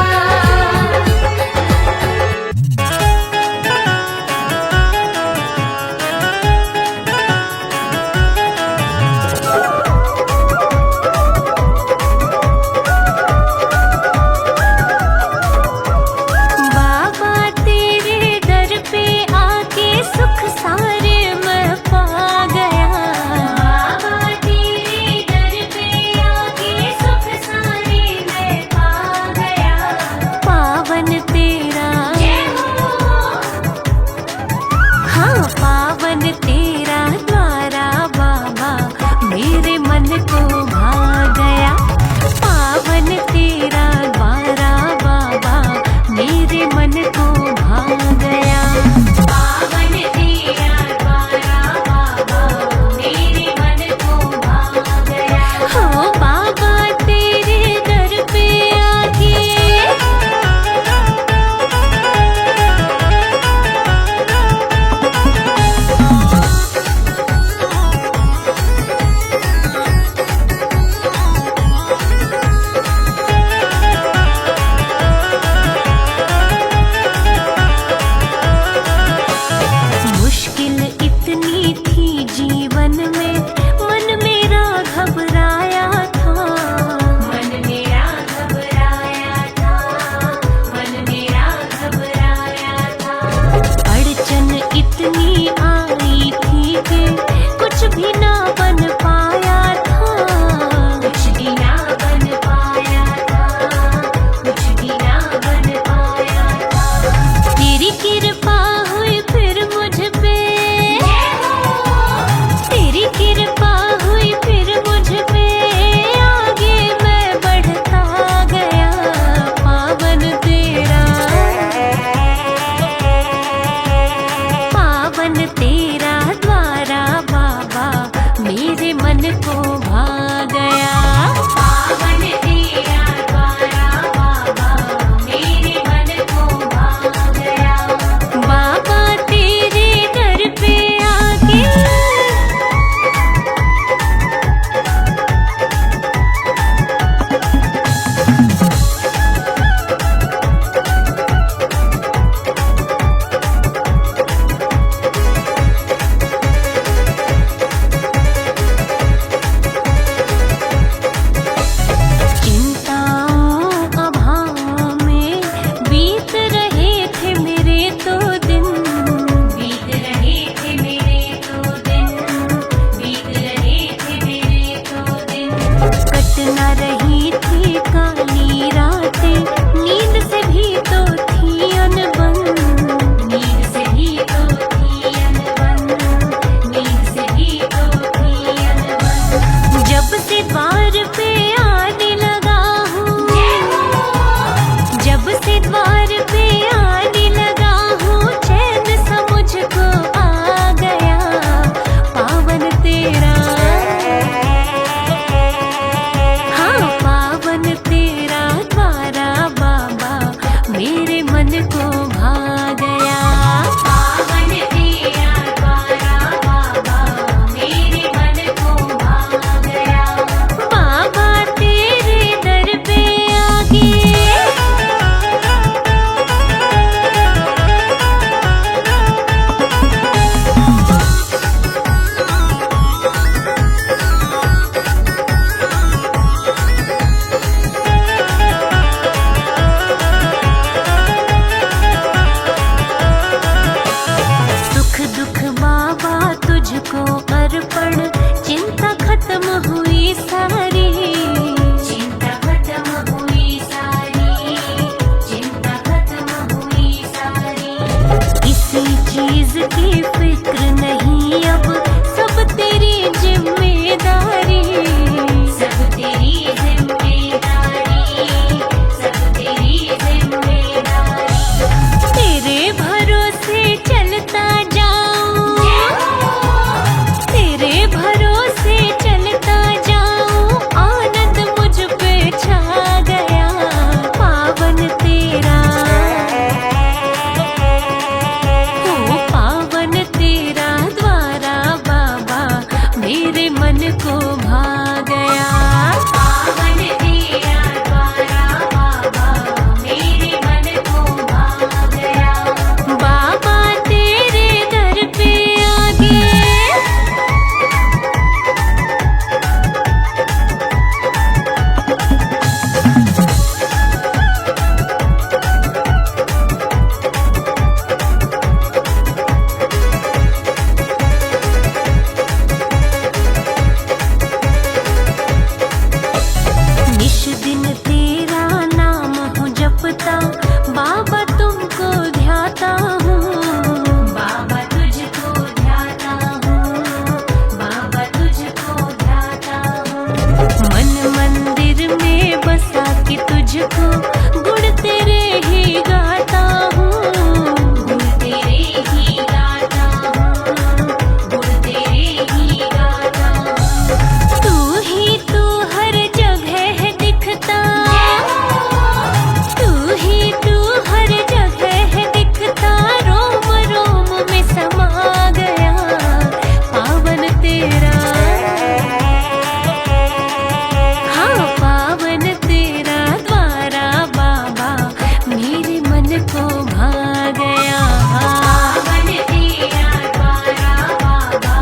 [SPEAKER 3] को भा गया।
[SPEAKER 2] पावन तेरा द्वारा बाबा मेरे मन को भा गया।
[SPEAKER 3] बाबा तेरे दर पे आके सुख दुख बाबा तुझको अर्पण, चिंता खत्म हुई सारी।
[SPEAKER 2] चिंता खत्म हुई सारी, चिंता खत्म हुई सारी।
[SPEAKER 3] किसी चीज की फिक्र नहीं अब, सब तेरी जिम्मेदारी।
[SPEAKER 2] सब तेरी जिम्मेदारी, सब तेरी जिम्मेदारी।
[SPEAKER 3] तेरे भरोसे चलता जाऊं, तेरे भरोसे चलता जाऊं, आनंद मुझ पे छा गया। पावन तेरा ओ पावन तेरा द्वारा बाबा मेरे मन को भा गया।
[SPEAKER 2] पावन तेरा द्वारा बाबा मेरे मन को भा गया।
[SPEAKER 3] बाबा तेरे दर पे आगे निश दिन तेरा नाम हूँ जपता, बाबा तुमको ध्याता हूँ।
[SPEAKER 2] बाबा तुझको ध्याता हूँ, बाबा तुझको ध्याता हूँ।
[SPEAKER 3] मन मंदिर में बसा के तुझको गुण तेरे ही गाता हूँ।
[SPEAKER 2] गुण तेरे ही गाता हूँ, गुण तेरे ही गाता हूँ।
[SPEAKER 3] तू हर जगह दिखता, तू हर जगह दिखता, रोम रोम में समा गया। पावन तेरा हाँ पावन तेरा द्वारा बाबा मेरे मन को भा गया।
[SPEAKER 2] पावन तेरा द्वारा बाबा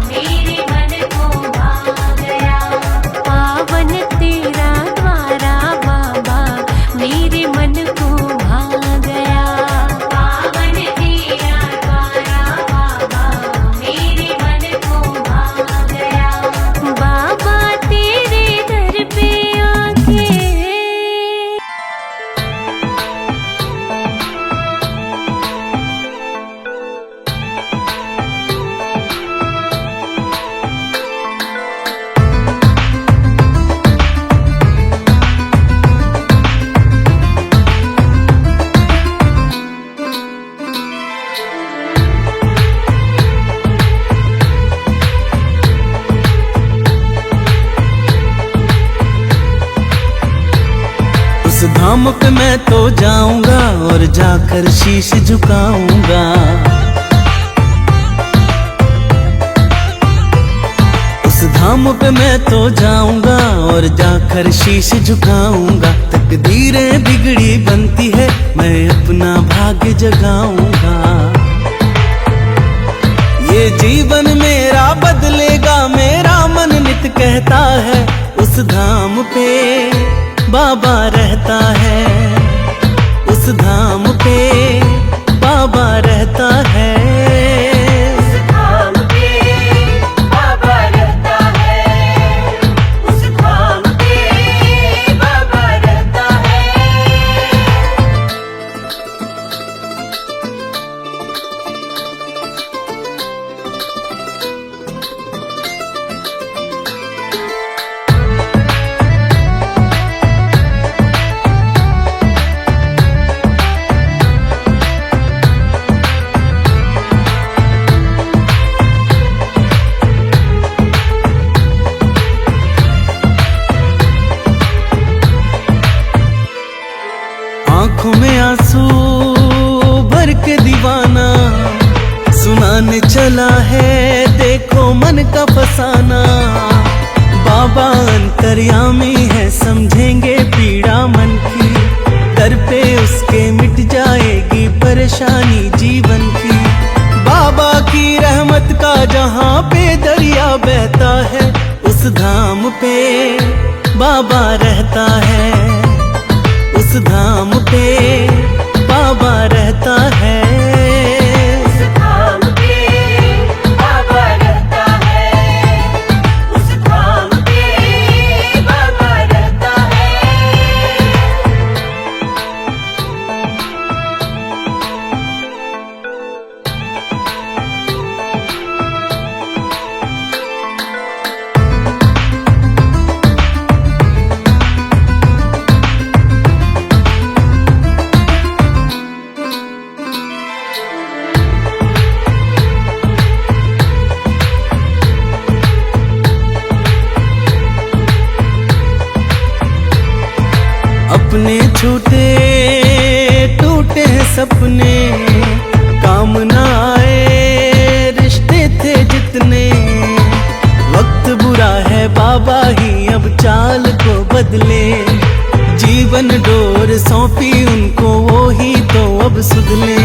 [SPEAKER 2] मेरे मन को भा गया।
[SPEAKER 3] पावन तेरा द्वारा बाबा मेरे मन को भा गया।
[SPEAKER 2] पावन तेरा द्वारा बाबा मेरे मन को भा गया।
[SPEAKER 3] बाबा तेरे दर पे आके
[SPEAKER 1] उस धाम पे मैं तो जाऊंगा और जाकर शीश झुकाऊंगा। उस धाम पे मैं तो जाऊंगा और जाकर शीश झुकाऊंगा। तकदीरें बिगड़ी बनती है, मैं अपना भाग्य जगाऊंगा। ये जीवन मेरा बदलेगा, मेरा मन नित कहता है। उस धाम पे बाबा रहता है, उस धाम पे बाबा रहता है।
[SPEAKER 2] उस धाम पे बाबा रहता है, उस धाम पे बाबा रहता है।
[SPEAKER 1] चला है देखो मन का फसाना। बाबा अंतर्यामी है समझेंगे पीड़ा मन की, दर पे उसके मिट जाएगी परेशानी जीवन की। बाबा की रहमत का जहाँ पे दरिया बहता है, उस धाम पे बाबा रहता है, उस धाम पे बाबा रहता है।
[SPEAKER 2] उस धाम पे बाबा रहता है, उस धाम पे बाबा रहता है।
[SPEAKER 1] अपने छूटे टूटे सपने, काम ना आए रिश्ते थे जितने। वक्त बुरा है बाबा ही अब चाल को बदले, जीवन डोर सौंपी उनको वो ही तो अब सुधले।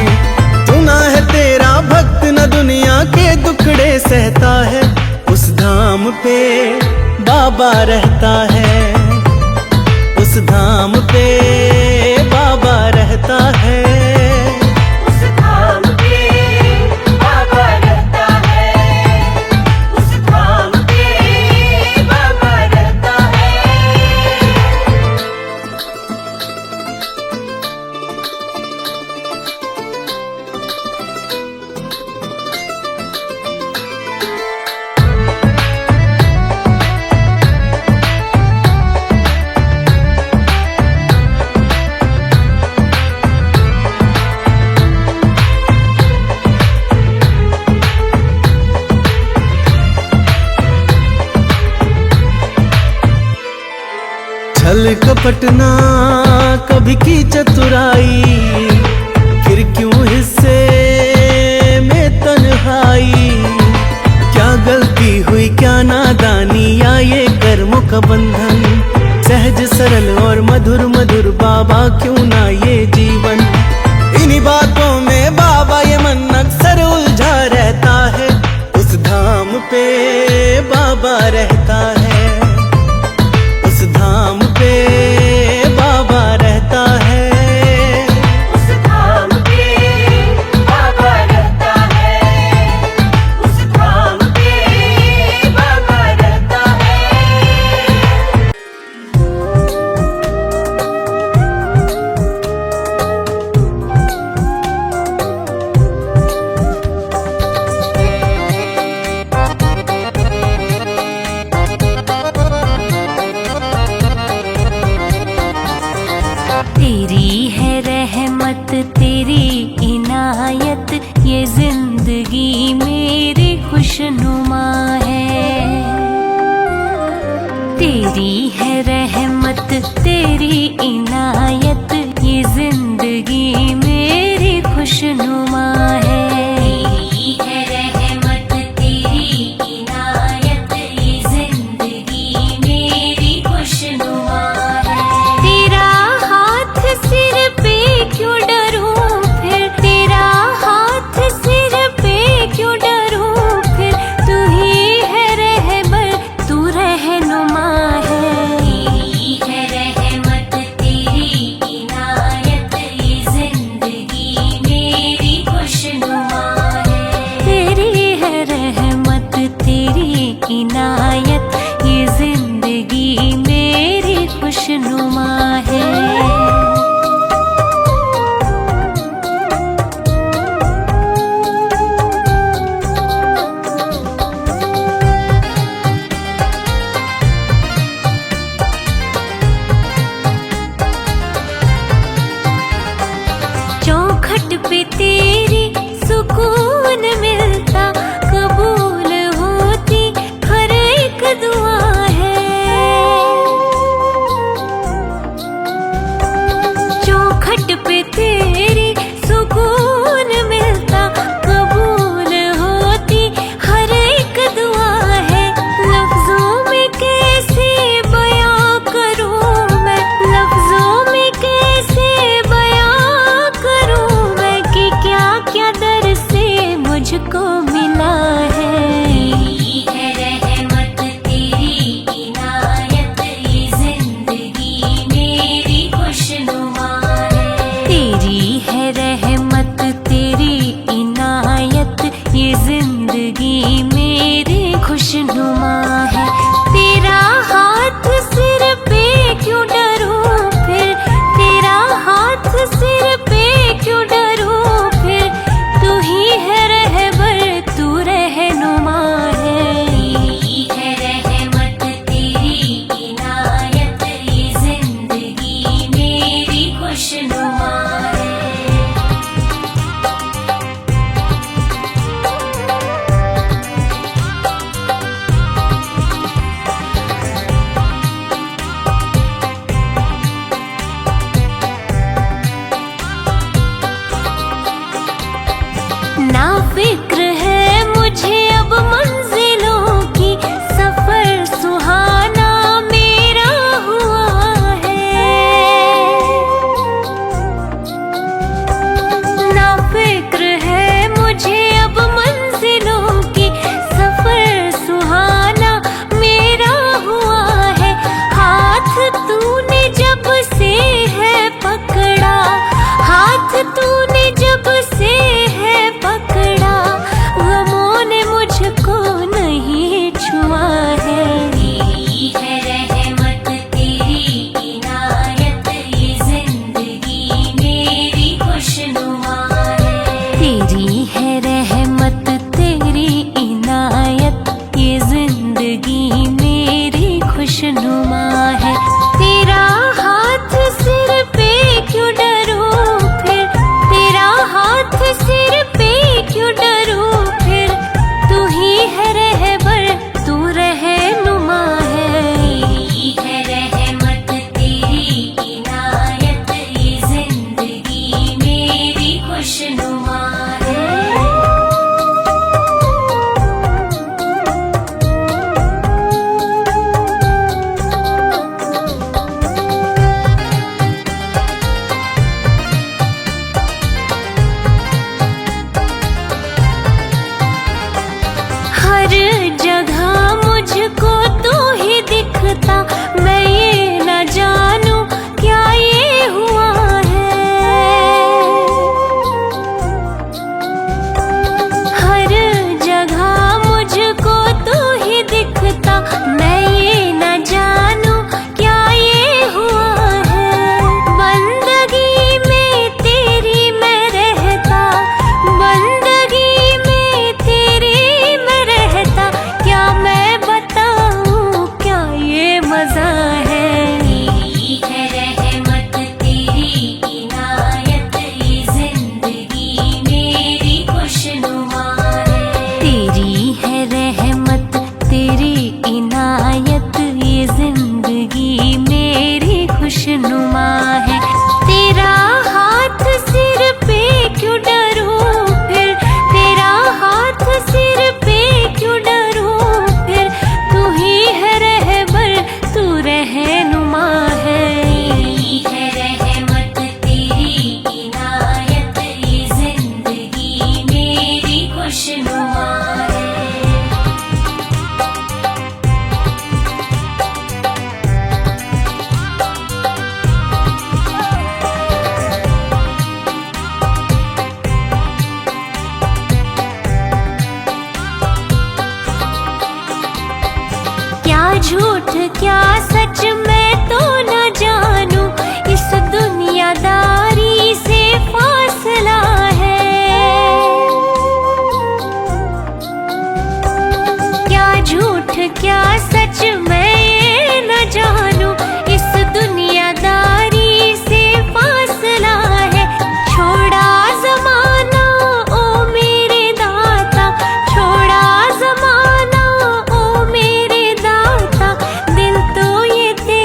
[SPEAKER 1] सुना है तेरा भक्त न दुनिया के दुखड़े सहता है, उस धाम पे बाबा रहता है, उस धाम पे बाबा रहता है।
[SPEAKER 2] उस धाम पे बाबा रहता है, उस धाम पे बाबा रहता है।
[SPEAKER 1] छल कपट ना कभी की चतुराई, फिर क्यों हिस्से में तन्हाई। क्या गलती हुई क्या नादानी या ये कर्मों का बंधन, सहज सरल और मधुर मधुर बाबा क्यों ना ये जीवन। इन्हीं बातों में बाबा ये मन अक्सर उलझा रहता है, उस धाम पे बाबा रहता है, उस धाम पे बाबा रहता है।
[SPEAKER 2] उस धाम पे बाबा रहता है, उस धाम पे बाबा रहता है।
[SPEAKER 3] तेरी है रहमत तेरी इनायत, ये जिंदगी मेरी खुशनुमा है। तेरी है रहमत तेरी इनायत, ये जिंदगी मेरी खुशनुमा है। तेरी है रहमत तेरी इनायत, ये जिंदगी मेरी खुशनुमा है। तेरा हाथ सिर पे क्यों डरूं फिर, तेरा हाथ सिर पे क्यों डरूं फिर, तू ही है रहमत तू रहनुमा है। तेरी है रहमत तेरी इनायत, ये जिंदगी मेरी खुशनुमा है। तेरी है रहमत तेरी इनायत, ये जिंदगी मेरी खुशनुमा है। चौखट पे तेरी सुकून मिलता, कबूल होती हर एक दुआ है। चौखट पे तेरी सुकून मिलता, कबूल होती तेरी है रहमत तेरी इनायत ये जिंदगी मेरी खुशनुमा है। तेरा हाथ सिर पे क्यों डरूं फिर, तेरा हाथ सिर पे क्यों डरूं फिर, तू ही है रहबर तू रहनुमा है। तेरी है रहमत तेरी इनायत ये जिंदगी मेरी खुशनुमा है। हर जगह मुझको तू ही दिखता, मैं ये न जानूं क्या ये हुआ है। हर जगह मुझको तू ही दिखता, मैं ये न जानूं क्या ये हुआ है। बंदगी में तेरी मैं रहता, बंदगी में तेरी मैं रहता, क्या मैं बताऊं क्या ये मजा है। तेरी है रहमत तेरी इनायत ये जिंदगी मेरी खुशनुमा है। तेरी है रहमत तेरी इनायत ये जिंदगी मेरी खुशनुमा है। तेरा हाथ सिर पे क्यों डरूं फिर, तेरा हाथ सिर पे क्यों डरूं फिर, तू ही है रहबर तू रहनुमा है। तेरी है रहमत तेरी इनायत ये जिंदगी मेरी खुशनुमा है। क्या झूठ क्या सच मैं तो न जानूं, इस दुनियादारी से फासला है। क्या झूठ क्या सच मैं ये न जानूं, इस दुनियादारी से फासला है। छोड़ा जमाना ओ मेरे दाता, छोड़ा जमाना ओ मेरे दाता, दिल तो ये तेरा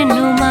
[SPEAKER 3] नुमा